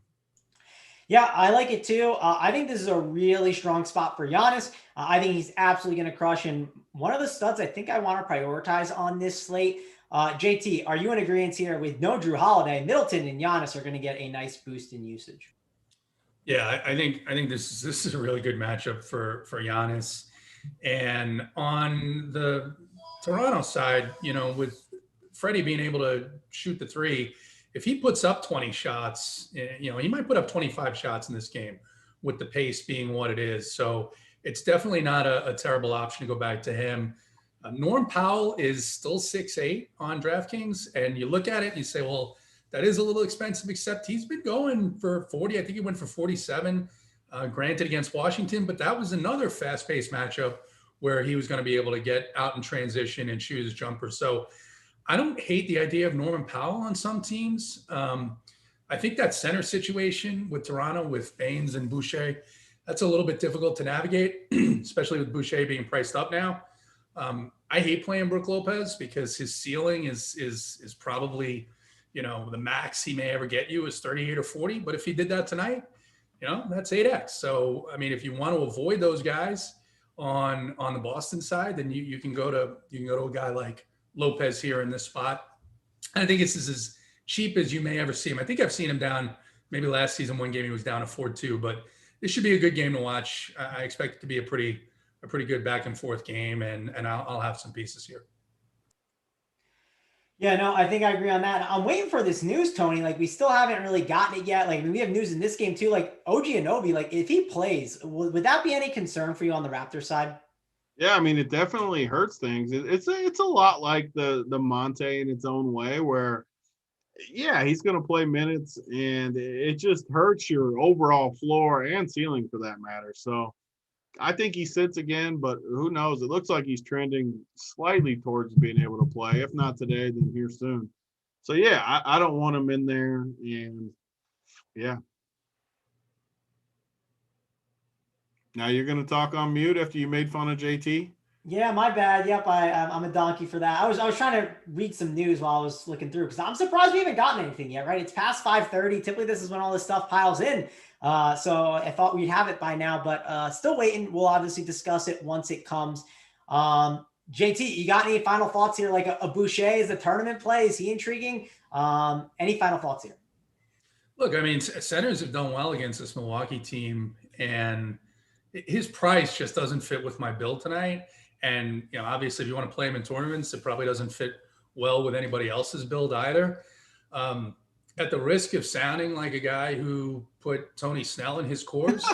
Yeah, I like it too. I think this is a really strong spot for Giannis. I think he's absolutely going to crush. And one of the studs I think I want to prioritize on this slate, JT, are you in agreement here with no Drew Holiday? Middleton and Giannis are going to get a nice boost in usage. Yeah, I think this is a really good matchup for Giannis. And on the Toronto side, with Freddie being able to shoot the three, if he puts up 20 shots, he might put up 25 shots in this game with the pace being what it is. So it's definitely not a terrible option to go back to him. Norm Powell is still 6'8" on DraftKings. And you look at it and you say, well, that is a little expensive, except he's been going for 40. I think he went for 47, granted against Washington, but that was another fast-paced matchup where he was going to be able to get out in transition and shoot his jumper. So I don't hate the idea of Norman Powell on some teams. I think that center situation with Toronto, with Baines and Boucher, that's a little bit difficult to navigate, especially with Boucher being priced up now. I hate playing Brook Lopez because his ceiling is probably, the max he may ever get you is 38 or 40. But if he did that tonight, that's 8X. So, I mean, if you want to avoid those guys on the Boston side, then you can go to a guy like Lopez here in this spot. And I think this is as cheap as you may ever see him. I think I've seen him down, maybe last season, one game he was down to 4-2, but this should be a good game to watch. I expect it to be a pretty good back and forth game, and I'll have some pieces here. Yeah, no, I think I agree on that. I'm waiting for this news, Tony. Like, we still haven't really gotten it yet. Like, we have news in this game too. Like, OG Anunoby, like, if he plays, would that be any concern for you on the Raptors side? Yeah, I mean, it definitely hurts things. It's a lot like the Monte in its own way, where, yeah, he's going to play minutes, and it just hurts your overall floor and ceiling for that matter. So I think he sits again, but who knows? It looks like he's trending slightly towards being able to play. If not today, then here soon. So, yeah, I don't want him in there, and, yeah. Now you're going to talk on mute after you made fun of JT? Yeah, my bad. Yep, I'm a donkey for that. I was trying to read some news while I was looking through because I'm surprised we haven't gotten anything yet, right? It's past 5:30. Typically, this is when all this stuff piles in. So I thought we'd have it by now, but still waiting. We'll obviously discuss it once it comes. JT, you got any final thoughts here? Like a Boucher is a tournament play. Is he intriguing? Any final thoughts here? Look, I mean, centers have done well against this Milwaukee team, and his price just doesn't fit with my build tonight. And, obviously, if you want to play him in tournaments, it probably doesn't fit well with anybody else's build either. At the risk of sounding like a guy who put Tony Snell in his cores,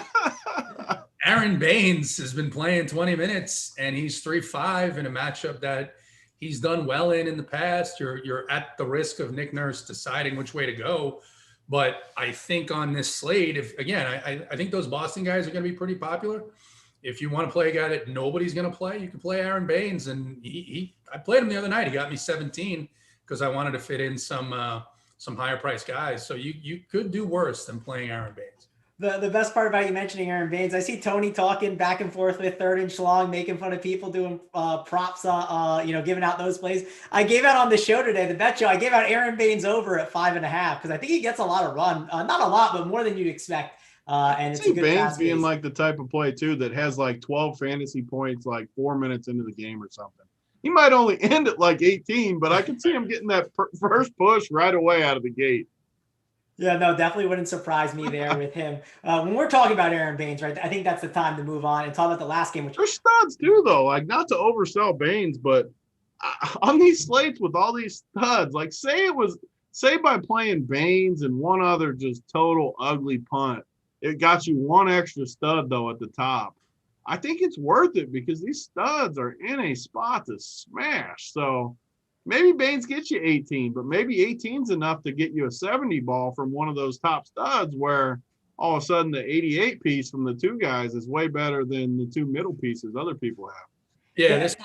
Aaron Baines has been playing 20 minutes, and he's 3-5 in a matchup that he's done well in the past. You're at the risk of Nick Nurse deciding which way to go. But I think on this slate, I think those Boston guys are going to be pretty popular. If you want to play a guy that nobody's going to play, you can play Aaron Baines. And I played him the other night. He got me 17 because I wanted to fit in some higher priced guys. So you could do worse than playing Aaron Baines. The best part about you mentioning Aaron Baines, I see Tony talking back and forth with Third and Schlong, making fun of people doing props, giving out those plays. I gave out on the show today, the bet show, I gave out Aaron Baines over at 5.5 because I think he gets a lot of run. Not a lot, but more than you'd expect. And it's a good Baines being like the type of play too that has like 12 fantasy points like 4 minutes into the game or something. He might only end at like 18, but I can see him getting that first push right away out of the gate. Yeah, no, definitely wouldn't surprise me there with him. When we're talking about Aaron Baines, right, I think that's the time to move on and talk about the last game. Which they're studs too, though. Like, not to oversell Baines, but on these slates with all these studs, like say by playing Baines and one other just total ugly punt, it got you one extra stud though at the top. I think it's worth it because these studs are in a spot to smash. So maybe Baines gets you 18, but maybe 18 is enough to get you a 70 ball from one of those top studs where all of a sudden the 88 piece from the two guys is way better than the two middle pieces other people have. Yeah, this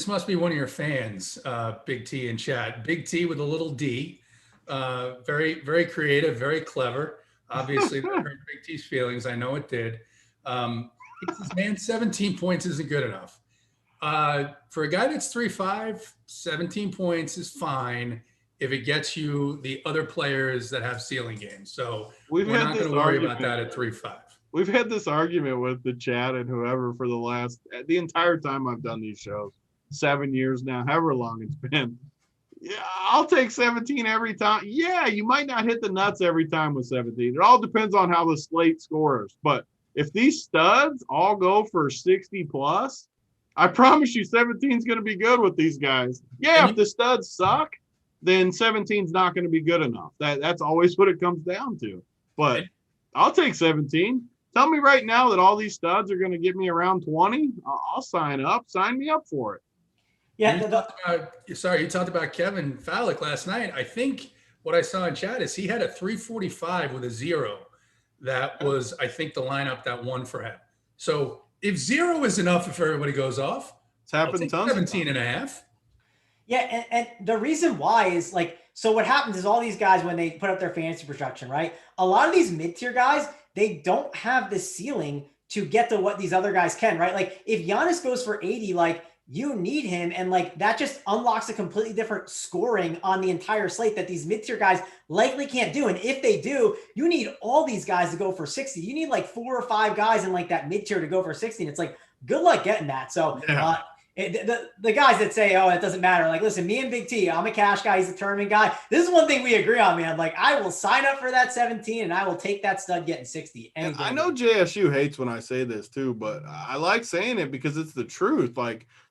must be one of your fans, Big T in chat. Big T with a little D. Very, very creative, very clever. Obviously, that hurt Big T's feelings. I know it did. He says, man, 17 points isn't good enough. For a guy that's 3-5, 17 points is fine if it gets you the other players that have ceiling games. So we're not going to worry about that at 3-5. We've had this argument with the chat and whoever for the entire time I've done these shows, 7 years now, however long it's been. Yeah, I'll take 17 every time. Yeah, you might not hit the nuts every time with 17. It all depends on how the slate scores. But if these studs all go for 60 plus, I promise you 17 is going to be good with these guys. Yeah, if the studs suck, then 17 is not going to be good enough. That's always what it comes down to. But I'll take 17. Tell me right now that all these studs are going to get me around 20. I'll sign up. Sign me up for it. Yeah. You talked about Kevin Fallick last night. I think what I saw in chat is he had a 345 with a 0. That was, I think, the lineup that won for him. So if 0 is enough, if everybody goes off, it's happened tons. 17.5. Yeah, and the reason why is so what happens is all these guys, when they put up their fantasy production, right? A lot of these mid-tier guys, they don't have the ceiling to get to what these other guys can, right? Like if Giannis goes for 80, you need him. And that just unlocks a completely different scoring on the entire slate that these mid-tier guys likely can't do. And if they do, you need all these guys to go for 60. You need 4 or 5 guys in that mid-tier to go for 60. And it's good luck getting that. So yeah. The guys that say, oh, it doesn't matter. Listen, me and Big T, I'm a cash guy. He's a tournament guy. This is one thing we agree on, man. I will sign up for that 17 and I will take that stud getting 60. I know JSU hates when I say this too, but I like saying it because it's the truth.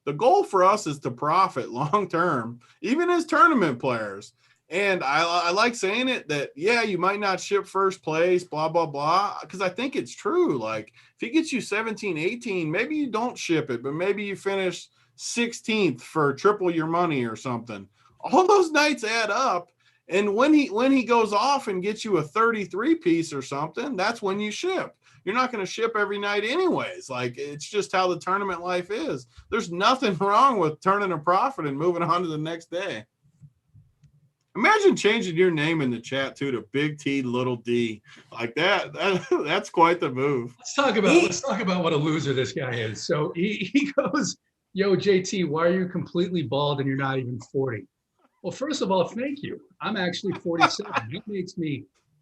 The goal for us is to profit long-term, even as tournament players. And I like saying it that, yeah, you might not ship first place, blah, blah, blah, because I think it's true. If he gets you 17, 18, maybe you don't ship it, but maybe you finish 16th for triple your money or something. All those nights add up. And when he goes off and gets you a 33 piece or something, that's when you ship. You're not going to ship every night anyways. It's just how the tournament life is. There's nothing wrong with turning a profit and moving on to the next day. Imagine changing your name in the chat too to Big T Little D like that. That's quite the move. Let's talk about what a loser this guy is. So he goes, yo, JT, why are you completely bald and you're not even 40? Well, first of all, thank you. I'm actually 47.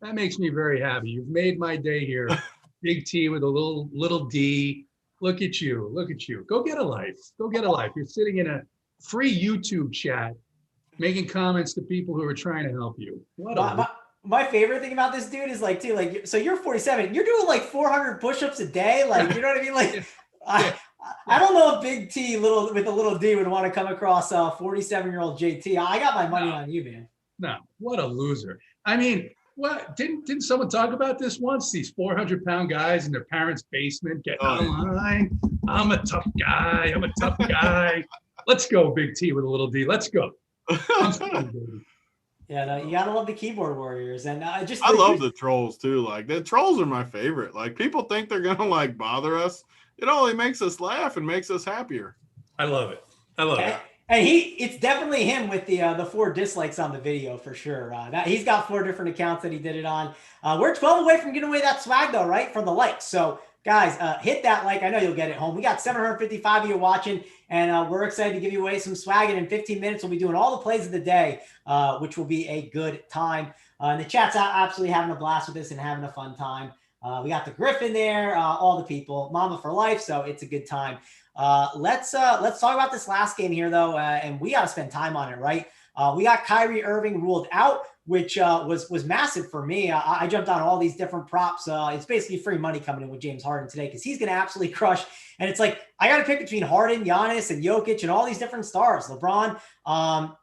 That makes me very happy. You've made my day here. Big T with a little D. Look at you. Look at you. Go get a life. Go get a life. You're sitting in a free YouTube chat making comments to people who are trying to help you. What a My favorite thing about this dude is like, too, like, so you're 47, you're doing like 400 push-ups a day. Like, you know what I mean? Like, I don't know if Big T with a little D would want to come across 47-year-old JT. I got my money on you, man. No, what a loser. I mean, what didn't someone talk about this once? These 400-pound guys in their parents' basement getting online. I'm a tough guy. I'm a tough guy. Let's go, Big T with a little D. Let's go. Yeah, no, you gotta love the keyboard warriors, and I love the trolls too. Like the trolls are my favorite. Like people think they're gonna like bother us. It only makes us laugh and makes us happier. I love it. I love it. And it's definitely him with the 4 dislikes on the video for sure. He's got 4 different accounts that he did it on. We're 12 away from giving away that swag though, right? For the likes. So guys, hit that like. I know you'll get it home. We got 755 of you watching, and we're excited to give you away some swag. And in 15 minutes, we'll be doing all the plays of the day, which will be a good time. And the chat's absolutely having a blast with this and having a fun time. We got the Griffin there, all the people, Mama for life. So it's a good time. Let's talk about this last game here though, and we got to spend time on it, right? We got Kyrie Irving ruled out, which was massive for me. I jumped on all these different props. It's basically free money coming in with James Harden today because he's going to absolutely crush. And it's like I got to pick between Harden, Giannis, and Jokic, and all these different stars. LeBron,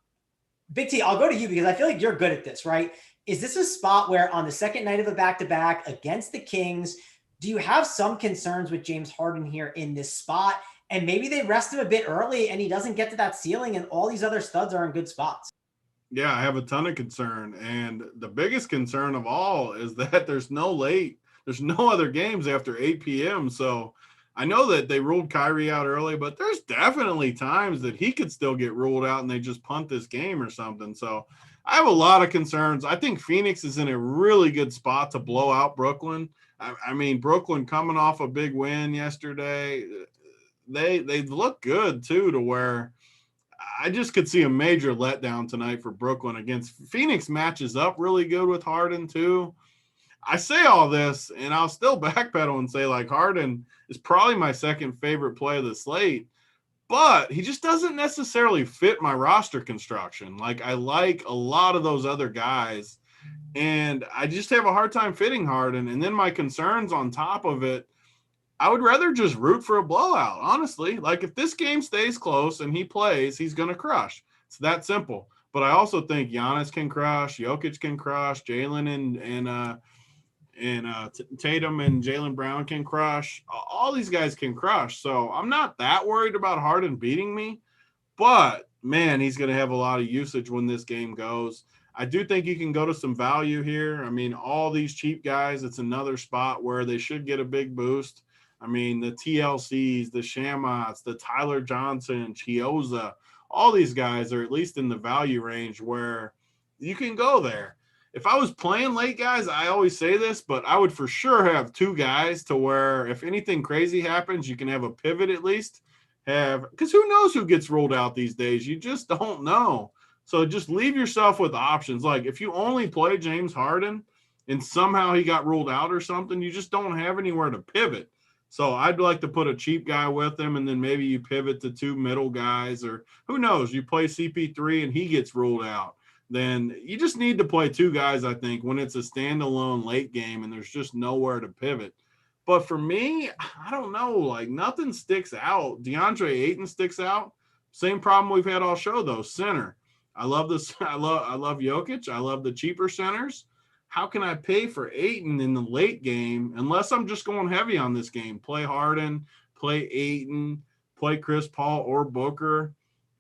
Big T. I'll go to you because I feel like you're good at this, right? Is this a spot where on the second night of a back-to-back against the Kings, do you have some concerns with James Harden here in this spot? And maybe they rest him a bit early and he doesn't get to that ceiling and all these other studs are in good spots. Yeah, I have a ton of concern. And the biggest concern of all is that there's no other games after 8 p.m. So I know that they ruled Kyrie out early, but there's definitely times that he could still get ruled out and they just punt this game or something. So I have a lot of concerns. I think Phoenix is in a really good spot to blow out Brooklyn. I mean, Brooklyn coming off a big win yesterday. They look good too, to where I just could see a major letdown tonight for Brooklyn against Phoenix. Matches up really good with Harden too. I say all this and I'll still backpedal and say like Harden is probably my second favorite play of the slate, but he just doesn't necessarily fit my roster construction. Like I like a lot of those other guys and I just have a hard time fitting Harden. And then my concerns on top of it, I would rather just root for a blowout, honestly. Like if this game stays close and he plays, he's going to crush. It's that simple. But I also think Giannis can crush, Jokic can crush, Jalen and Tatum and Jaylen Brown can crush. All these guys can crush. So I'm not that worried about Harden beating me. But, man, he's going to have a lot of usage when this game goes. I do think you can go to some value here. I mean, all these cheap guys, it's another spot where they should get a big boost. I mean, the TLCs, the Shamots, the Tyler Johnson, Chioza, all these guys are at least in the value range where you can go there. If I was playing late guys, I always say this, but I would for sure have 2 guys to where if anything crazy happens, you can have a pivot at least. Because who knows who gets rolled out these days? You just don't know. So just leave yourself with options. Like if you only play James Harden and somehow he got ruled out or something, you just don't have anywhere to pivot. So I'd like to put a cheap guy with him, and then maybe you pivot to 2 middle guys, or who knows, you play CP3 and he gets ruled out. Then you just need to play 2 guys, I think, when it's a standalone late game and there's just nowhere to pivot. But for me, I don't know, like nothing sticks out. DeAndre Ayton sticks out. Same problem we've had all show though, center. I love this. I love Jokic. I love the cheaper centers. How can I pay for Ayton in the late game unless I'm just going heavy on this game? Play Harden, play Ayton, play Chris Paul or Booker,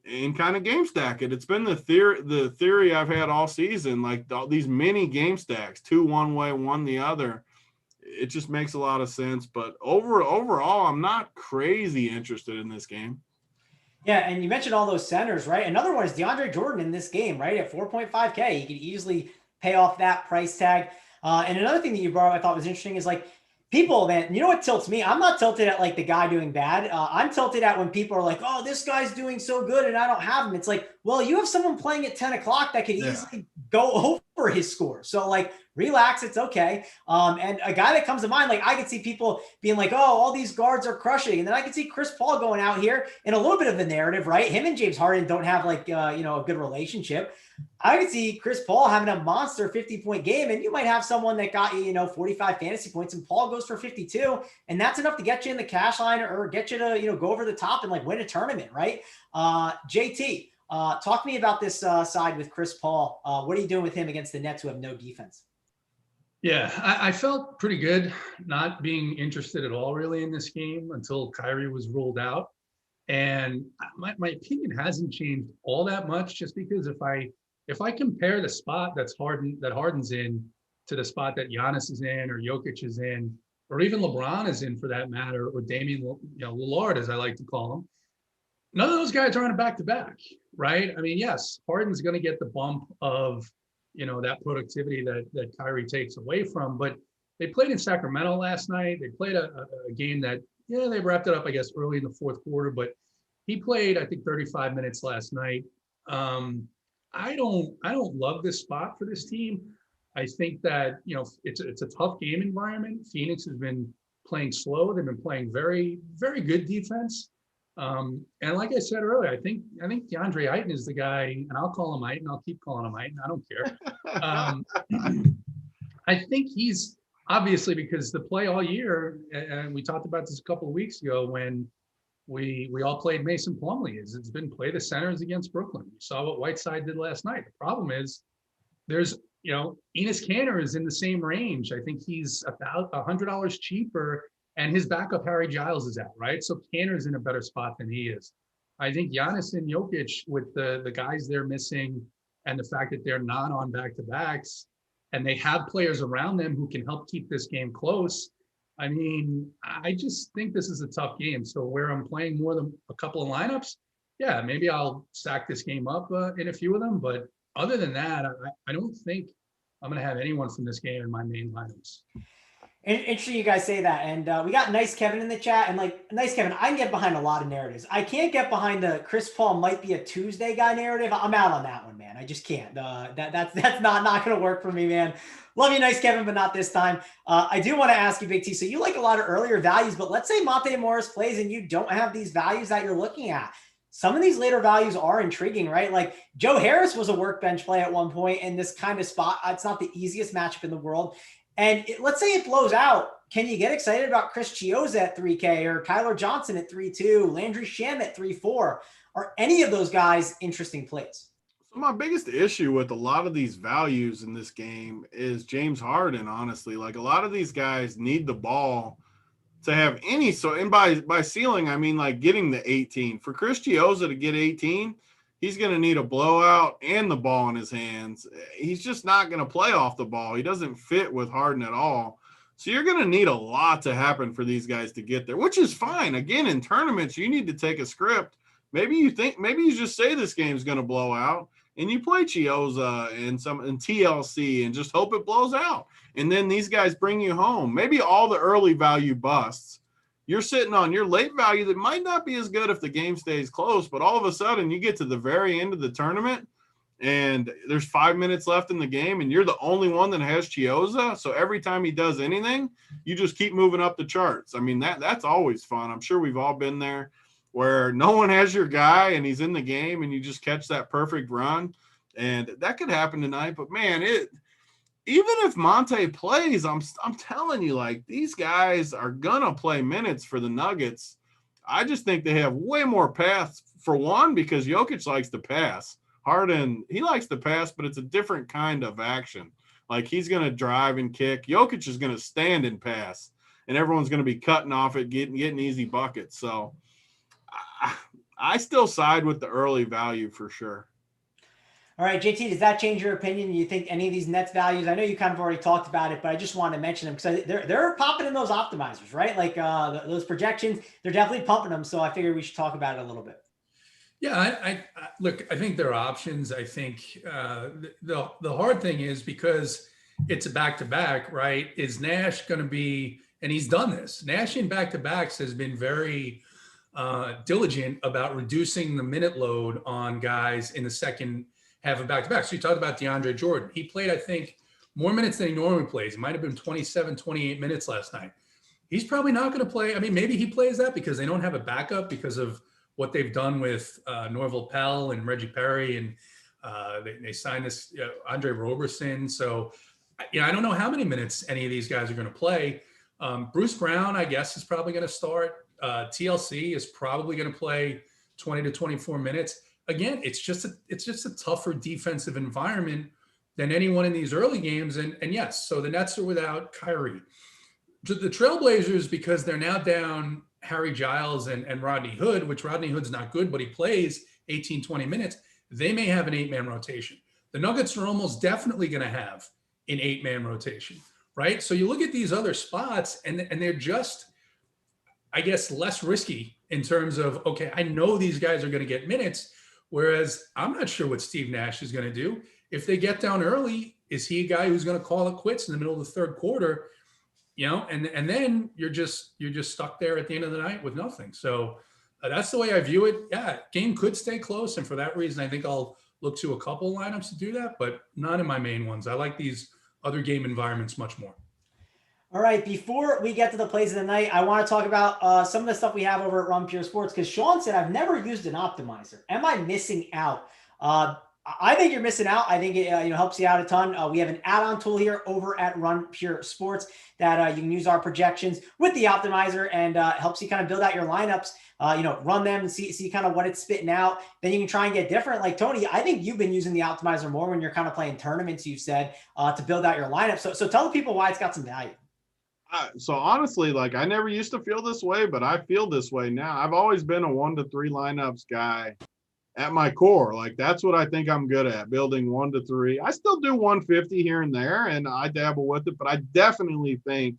and kind of game stack it. It's been the theory I've had all season, like these mini game stacks, 2 one way, 1 the other. It just makes a lot of sense. But overall, I'm not crazy interested in this game. Yeah, and you mentioned all those centers, right? Another one is DeAndre Jordan in this game, right? At 4.5K, he could easily pay off that price tag. And another thing that you brought up I thought was interesting is like people, man, you know what tilts me? I'm not tilted at like the guy doing bad. I'm tilted at when people are like, oh, this guy's doing so good and I don't have him. It's like, well, you have someone playing at 10 o'clock that could easily go over his score. So like relax. It's okay. And a guy that comes to mind, like I could see people being like, oh, all these guards are crushing. And then I could see Chris Paul going out here in a little bit of the narrative, right? Him and James Harden don't have like, a good relationship. I could see Chris Paul having a monster 50-point game, and you might have someone that got you, 45 fantasy points, and Paul goes for 52, and that's enough to get you in the cash line or get you to, go over the top and like win a tournament, right? JT, talk to me about this side with Chris Paul. What are you doing with him against the Nets who have no defense? Yeah, I felt pretty good not being interested at all really in this game until Kyrie was ruled out. And my opinion hasn't changed all that much, just because if I compare the spot that Harden's in to the spot that Giannis is in, or Jokic is in, or even LeBron is in for that matter, or Damian Lillard, as I like to call him, none of those guys are on a back-to-back, right? I mean, yes, Harden's going to get the bump of, that productivity that Kyrie takes away from, but they played in Sacramento last night. They played a game that, they wrapped it up, I guess, early in the fourth quarter, but he played, I think, 35 minutes last night. I don't love this spot for this team. I think that, it's a tough game environment. Phoenix has been playing slow. They've been playing very, very good defense. And like I said earlier, I think DeAndre Ayton is the guy, and I'll call him Ayton. I'll keep calling him Ayton. I don't care. I think he's obviously, because the play all year, and we talked about this a couple of weeks ago when we all played Mason Plumlee, it's been play the centers against Brooklyn. You saw what Whiteside did last night. The problem is there's, Enes Kanter is in the same range. I think he's about $100 cheaper, and his backup Harry Giles is out, right? So Kanter's in a better spot than he is. I think Giannis and Jokic, with the guys they're missing and the fact that they're not on back-to-backs, and they have players around them who can help keep this game close. I mean, I just think this is a tough game. So where I'm playing more than a couple of lineups, yeah, maybe I'll stack this game up in a few of them. But other than that, I don't think I'm going to have anyone from this game in my main lineups. Interesting you guys say that. And we got Nice Kevin in the chat. And like, Nice Kevin, I can get behind a lot of narratives. I can't get behind the Chris Paul might be a Tuesday guy narrative. I'm out on that one, man. I just can't. That's not going to work for me, man. Love you, Nice Kevin, but not this time. I do want to ask you, Big T, so you like a lot of earlier values, but let's say Monte Morris plays and you don't have these values that you're looking at. Some of these later values are intriguing, right? Like Joe Harris was a workbench play at one point in this kind of spot. It's not the easiest matchup in the world. And let's say it blows out. Can you get excited about Chris Chiozza at 3K or Kyler Johnson at 3.2, Landry Shamet at 3.4? Are any of those guys interesting plays? So my biggest issue with a lot of these values in this game is James Harden, honestly. Like a lot of these guys need the ball to have any. So, and by ceiling, I mean like getting the 18. For Chris Chiozza to get 18, he's going to need a blowout and the ball in his hands. He's just not going to play off the ball. He doesn't fit with Harden at all. So you're going to need a lot to happen for these guys to get there, which is fine. Again, in tournaments, you need to take a script. Maybe you just say this game's going to blow out and you play Chiozza and TLC and just hope it blows out. And then these guys bring you home. Maybe all the early value busts. You're sitting on your late value that might not be as good if the game stays close, but all of a sudden you get to the very end of the tournament and there's 5 minutes left in the game and you're the only one that has Chiozza. So every time he does anything, you just keep moving up the charts. I mean, that's always fun. I'm sure we've all been there where no one has your guy and he's in the game and you just catch that perfect run. And that could happen tonight, but man, even if Monte plays, I'm telling you, like, these guys are going to play minutes for the Nuggets. I just think they have way more paths, for one, because Jokic likes to pass. Harden, he likes to pass, but it's a different kind of action. Like, he's going to drive and kick. Jokic is going to stand and pass, and everyone's going to be cutting off it, getting easy buckets. So I still side with the early value for sure. All right, JT, does that change your opinion? Do you think any of these Nets values? I know you kind of already talked about it, but I just wanted to mention them because they're popping in those optimizers, right? Like those projections, they're definitely pumping them. So I figured we should talk about it a little bit. Yeah, I look, I think there are options. I think the hard thing is because it's a back-to-back, right? Is Nash going to be, and he's done this, Nash in back-to-backs has been very diligent about reducing the minute load on guys in the second half of back-to-back. So you talked about DeAndre Jordan. He played, I think, more minutes than he normally plays. It might have been 27, 28 minutes last night. He's probably not going to play. I mean, maybe he plays that because they don't have a backup because of what they've done with Norville Pell and Reggie Perry, and they signed this Andre Roberson. So, I don't know how many minutes any of these guys are going to play. Bruce Brown, I guess, is probably going to start. TLC is probably going to play 20 to 24 minutes. Again, it's just a tougher defensive environment than anyone in these early games. And yes, so the Nets are without Kyrie. The Trailblazers, because they're now down Harry Giles and Rodney Hood, which Rodney Hood's not good, but he plays 18, 20 minutes. They may have an 8-man rotation. The Nuggets are almost definitely going to have an 8-man rotation, right? So you look at these other spots and they're just, I guess, less risky in terms of, okay, I know these guys are going to get minutes, whereas I'm not sure what Steve Nash is going to do. If they get down early, is he a guy who's going to call it quits in the middle of the third quarter? And then you're just stuck there at the end of the night with nothing. So that's the way I view it. Yeah, game could stay close, and for that reason, I think I'll look to a couple lineups to do that, but not in my main ones. I like these other game environments much more. All right, before we get to the plays of the night, I want to talk about some of the stuff we have over at Run Pure Sports, because Sean said, I've never used an optimizer. Am I missing out? I think you're missing out. I think it helps you out a ton. We have an add-on tool here over at Run Pure Sports that you can use our projections with the optimizer, and helps you kind of build out your lineups. Run them and see kind of what it's spitting out. Then you can try and get different. Like Tony, I think you've been using the optimizer more when you're kind of playing tournaments, you said, to build out your lineup. So tell the people why it's got some value. So honestly, like, I never used to feel this way, but I feel this way now. I've always been a 1 to 3 lineups guy at my core. Like, that's what I think I'm good at, building 1 to 3. I still do 150 here and there, and I dabble with it, but I definitely think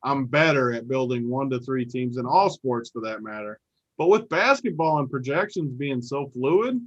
I'm better at building 1 to 3 teams in all sports for that matter. But with basketball and projections being so fluid,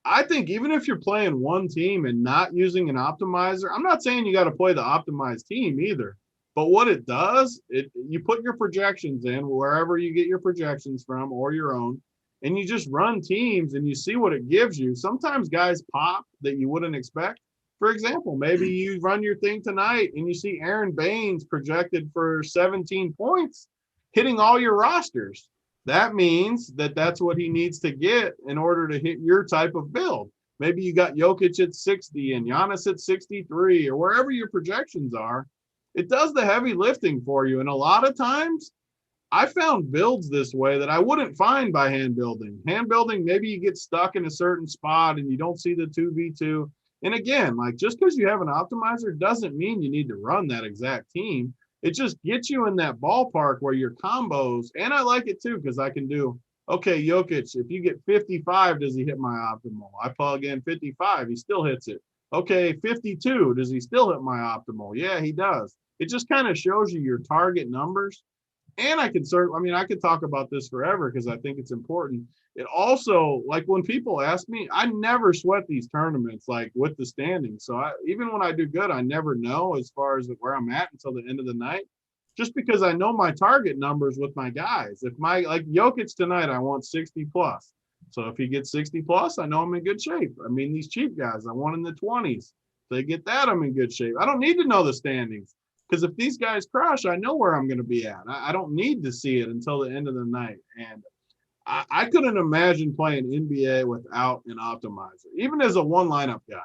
I think even if you're playing one team and not using an optimizer, I'm not saying you got to play the optimized team either. But what it does, you put your projections in wherever you get your projections from or your own, and you just run teams and you see what it gives you. Sometimes guys pop that you wouldn't expect. For example, maybe you run your thing tonight and you see Aaron Baines projected for 17 points, hitting all your rosters. That means that that's what he needs to get in order to hit your type of build. Maybe you got Jokic at 60 and Giannis at 63 or wherever your projections are. It does the heavy lifting for you. And a lot of times I found builds this way that I wouldn't find by hand building. Hand building, maybe you get stuck in a certain spot and you don't see the 2v2. And again, like, just because you have an optimizer doesn't mean you need to run that exact team. It just gets you in that ballpark where your combos, and I like it too, because I can do, okay, Jokic, if you get 55, does he hit my optimal? I plug in 55, he still hits it. Okay, 52, does he still hit my optimal? Yeah, he does. It just kind of shows you your target numbers. And I could talk about this forever because I think it's important. It also, like, when people ask me, I never sweat these tournaments, like, with the standings. So even when I do good, I never know as far as where I'm at until the end of the night, just because I know my target numbers with my guys. If like Jokic tonight, I want 60 plus. So if he gets 60 plus, I know I'm in good shape. I mean, these cheap guys, I want in the 20s. If they get that, I'm in good shape. I don't need to know the standings. Because if these guys crush, I know where I'm going to be at. I don't need to see it until the end of the night. And I couldn't imagine playing NBA without an optimizer, even as a one lineup guy.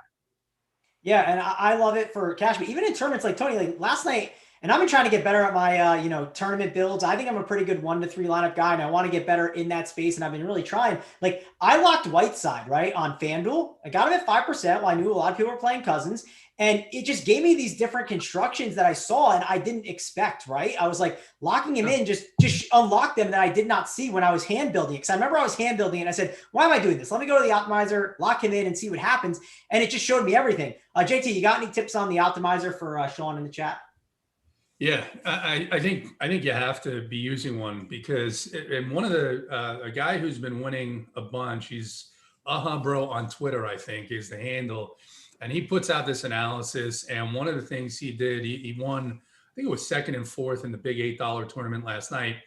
Yeah, and I love it for cash. But even in tournaments like Tony, like last night, and I've been trying to get better at my tournament builds. I think I'm a pretty good 1 to 3 lineup guy, and I want to get better in that space. And I've been really trying. Like, I locked Whiteside, right, on FanDuel. I got him at 5%. Well, I knew a lot of people were playing Cousins. And it just gave me these different constructions that I saw and I didn't expect, right? I was like locking him in, just unlock them that I did not see when I was hand building it. Because I remember I was hand building and I said, why am I doing this? Let me go to the optimizer, lock him in and see what happens. And it just showed me everything. JT, you got any tips on the optimizer for Sean in the chat? Yeah, I think you have to be using one because, and one of a guy who's been winning a bunch, he's Bro on Twitter, I think is the handle. And he puts out this analysis. And one of the things he did, he won, I think it was 2nd and 4th in the big $8 tournament last night.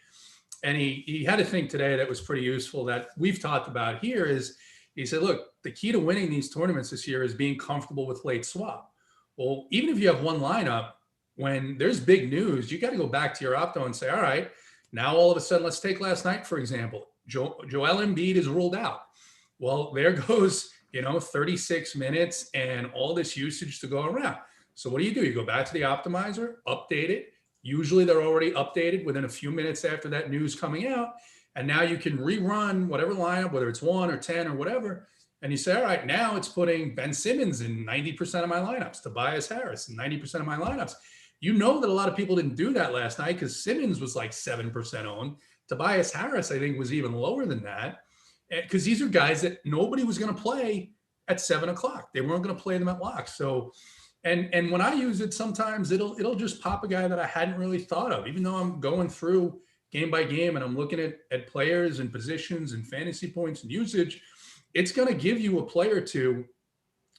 And he had a thing today that was pretty useful that we've talked about here is he said, look, the key to winning these tournaments this year is being comfortable with late swap. Well, even if you have one lineup, when there's big news, you got to go back to your opto and say, all right, now all of a sudden, let's take last night, for example. Joel Embiid is ruled out. Well, there goes, 36 minutes and all this usage to go around. So what do? You go back to the optimizer, update it. Usually they're already updated within a few minutes after that news coming out. And now you can rerun whatever lineup, whether it's 1 or 10 or whatever. And you say, all right, now it's putting Ben Simmons in 90% of my lineups, Tobias Harris in 90% of my lineups. You know that a lot of people didn't do that last night because Simmons was like 7% owned. Tobias Harris, I think, was even lower than that because these are guys that nobody was going to play at 7 o'clock. They weren't going to play them at lock. So, and when I use it, sometimes it'll just pop a guy that I hadn't really thought of, even though I'm going through game by game and I'm looking at players and positions and fantasy points and usage. It's going to give you a player or two.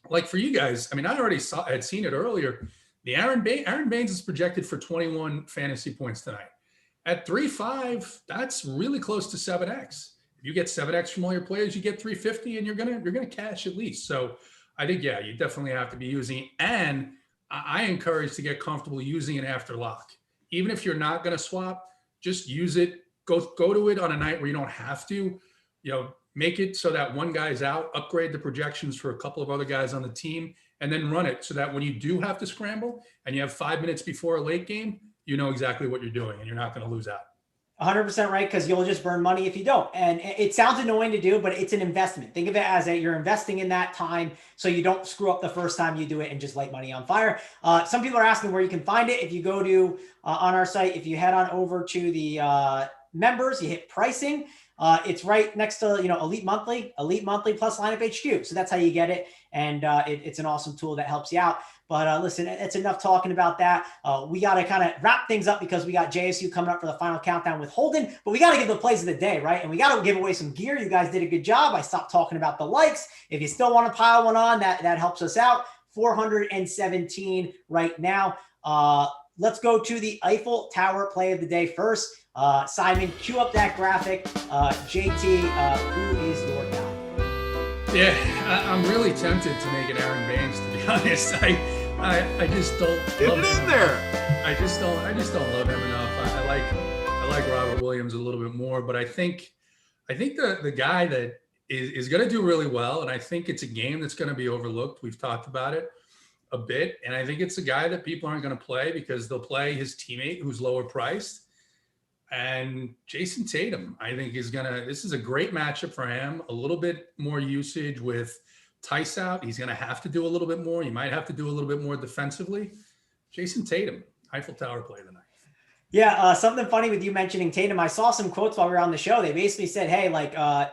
Like for you guys, I mean, I already had seen it earlier. The Aaron Baines is projected for 21 fantasy points tonight. At 3.5, that's really close to 7x. If you get 7x from all your players, you get 350, and you're gonna cash at least. So I think, yeah, you definitely have to be using it. And I encourage to get comfortable using it after lock. Even if you're not gonna swap, just use it. Go to it on a night where you don't have to. Make it so that one guy's out, upgrade the projections for a couple of other guys on the team, and then run it so that when you do have to scramble and you have 5 minutes before a late game, you know exactly what you're doing and you're not going to lose out. 100% right, because you'll just burn money if you don't. And it sounds annoying to do, but it's an investment. Think of it as you're investing in that time so you don't screw up the first time you do it and just light money on fire. Some people are asking where you can find it. If you go to on our site, if you head on over to the members, you hit pricing. It's right next to, Elite Monthly plus Lineup HQ. So that's how you get it. And it's an awesome tool that helps you out. But listen, it's enough talking about that. We got to kind of wrap things up because we got JSU coming up for the final countdown with Holden. But we got to give the plays of the day, right? And we got to give away some gear. You guys did a good job. I stopped talking about the likes. If you still want to pile one on, that helps us out. 417 right now. Let's go to the Eiffel Tower play of the day first. Simon, cue up that graphic. JT, who is your guy? Yeah, I'm really tempted to make it Aaron Baines, to be honest. I just don't Get love it him. in there. I just don't love him enough. I like Robert Williams a little bit more, but I think the guy that is going to do really well, and I think it's a game that's going to be overlooked. We've talked about it a bit, and I think it's a guy that people aren't going to play because they'll play his teammate who's lower priced. And Jason Tatum, I think this is a great matchup for him. A little bit more usage with Tice out. He's going to have to do a little bit more. He might have to do a little bit more defensively. Jason Tatum, Eiffel Tower play tonight. Yeah, something funny with you mentioning Tatum. I saw some quotes while we were on the show. They basically said, hey,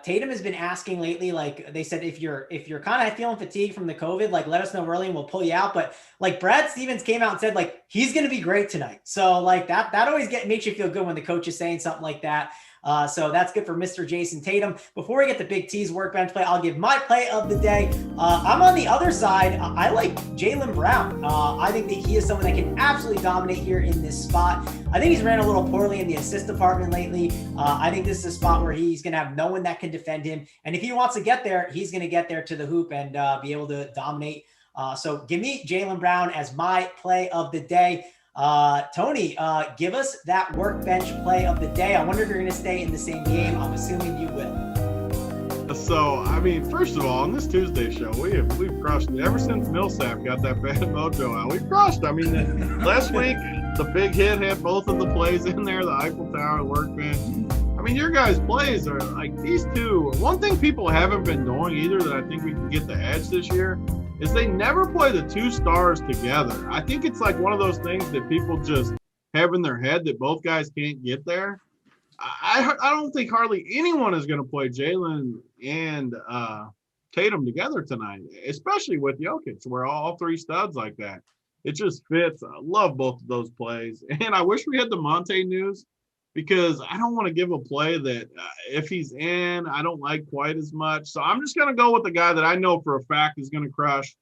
Tatum has been asking lately, they said, if you're kind of feeling fatigued from the COVID, let us know early and we'll pull you out. But Brad Stevens came out and said, he's going to be great tonight. So that always makes you feel good when the coach is saying something like that. So that's good for Mr. Jason Tatum. Before we get to Big T's workbench play, I'll give my play of the day. I'm on the other side. I like Jaylen Brown. I think that he is someone that can absolutely dominate here in this spot. I think he's ran a little poorly in the assist department lately. I think this is a spot where he's going to have no one that can defend him. And if he wants to get there, he's going to get there to the hoop and be able to dominate. So give me Jaylen Brown as my play of the day. Tony, give us that workbench play of the day. I wonder if you're going to stay in the same game. I'm assuming you will. So, first of all, on this Tuesday show, we've crushed it. Ever since Millsap got that bad mojo out, we've crushed. Last week, the big hit had both of the plays in there, the Eiffel Tower, the workbench. Your guys' plays are these two. One thing people haven't been doing either that I think we can get the edge this year is they never play the two stars together. I think it's one of those things that people just have in their head that both guys can't get there. I don't think hardly anyone is going to play Jaylen and Tatum together tonight, especially with Jokic, where all three studs like that. It just fits. I love both of those plays. And I wish we had the Monte news because I don't want to give a play that if he's in, I don't like quite as much. So I'm just going to go with the guy that I know for a fact is going to crush.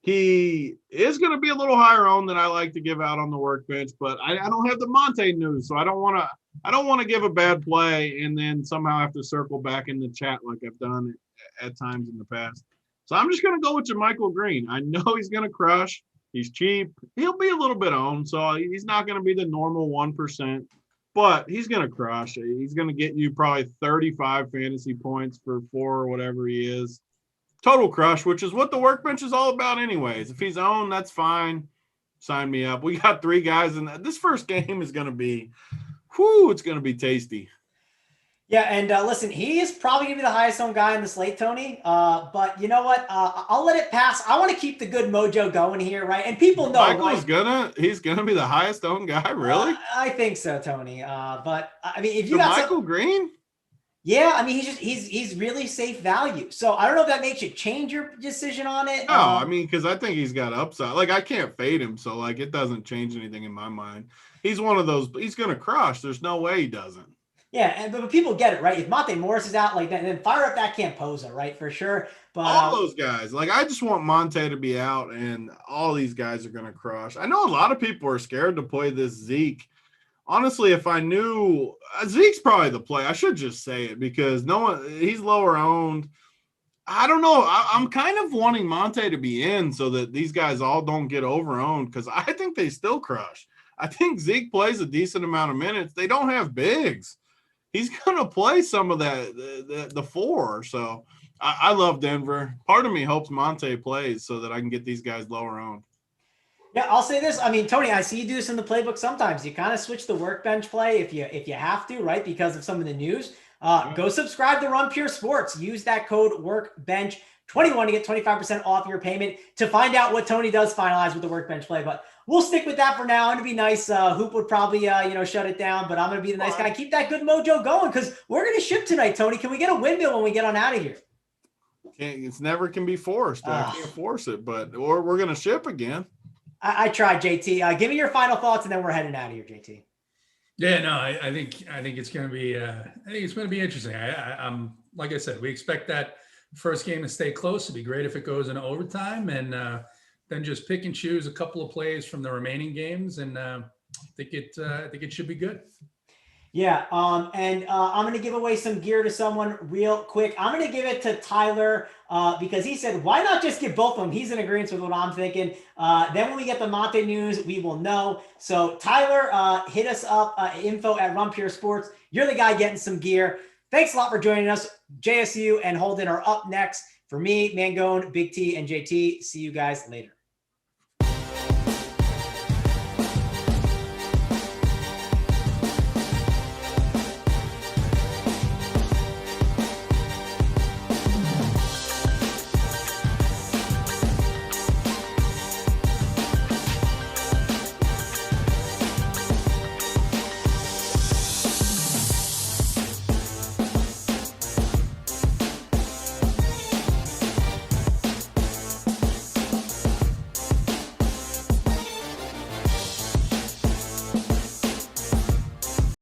He is going to be a little higher owned than I like to give out on the workbench, but I don't have the Monte news, so I don't want to give a bad play and then somehow have to circle back in the chat like I've done at times in the past. So I'm just going to go with JaMychal Green. I know he's going to crush. He's cheap. He'll be a little bit owned, so he's not going to be the normal 1%, but he's going to crush. He's going to get you probably 35 fantasy points for 4 or whatever he is. Total crush, which is what the workbench is all about anyways. If he's owned, that's fine. Sign me up. We got 3 guys, and this first game is going to be, it's going to be tasty. Yeah, and listen, he is probably going to be the highest owned guy in the slate, Tony. But you know what? I'll let it pass. I want to keep the good mojo going here, right? And people know he's gonna be the highest owned guy, really? I think so, Tony. But I mean, if you got Michael Green, yeah, I mean, he's really safe value. So I don't know if that makes you change your decision on it. No, I mean, because I think he's got upside. Like, I can't fade him, so like it doesn't change anything in my mind. He's one of those. He's gonna crush. There's no way he doesn't. Yeah, but people get it, right? If Monte Morris is out like that, then fire up that Camposa, right? For sure. But all those guys, like I just want Monte to be out, and all these guys are going to crush. I know a lot of people are scared to play this Zeke. Honestly, if I knew Zeke's probably the play, I should just say it because he's lower owned. I don't know. I'm kind of wanting Monte to be in so that these guys all don't get over owned because I think they still crush. I think Zeke plays a decent amount of minutes. They don't have bigs. He's going to play some of the 4. So I love Denver. Part of me hopes Monte plays so that I can get these guys lower owned. Yeah, I'll say this. I mean, Tony, I see you do this in the playbook sometimes. You kind of switch the workbench play if you have to, right? Because of some of the news. Go subscribe to Run Pure Sports. Use that code WORKBENCH21 to get 25% off your payment to find out what Tony does finalize with the workbench play. But we'll stick with that for now. And to be nice, Hoop would probably, shut it down. But I'm going to be the nice guy. Keep that good mojo going because we're going to ship tonight, Tony. Can we get a windmill when we get on out of here? It's never can be forced. I can't force it, or we're going to ship again. I tried, JT. Give me your final thoughts, and then we're heading out of here, JT. Yeah, no, I think it's going to be interesting. I'm like I said, we expect that first game to stay close. It'd be great if it goes into overtime, and then just pick and choose a couple of plays from the remaining games, and I think it should be good. Yeah, and I'm going to give away some gear to someone real quick. I'm going to give it to Tyler because he said, why not just give both of them? He's in agreement with what I'm thinking. Then when we get the Monte news, we will know. So Tyler, hit us up, info@Run Pure Sports. You're the guy getting some gear. Thanks a lot for joining us. JSU and Holden are up next. For me, Mangone, Big T, and JT. See you guys later.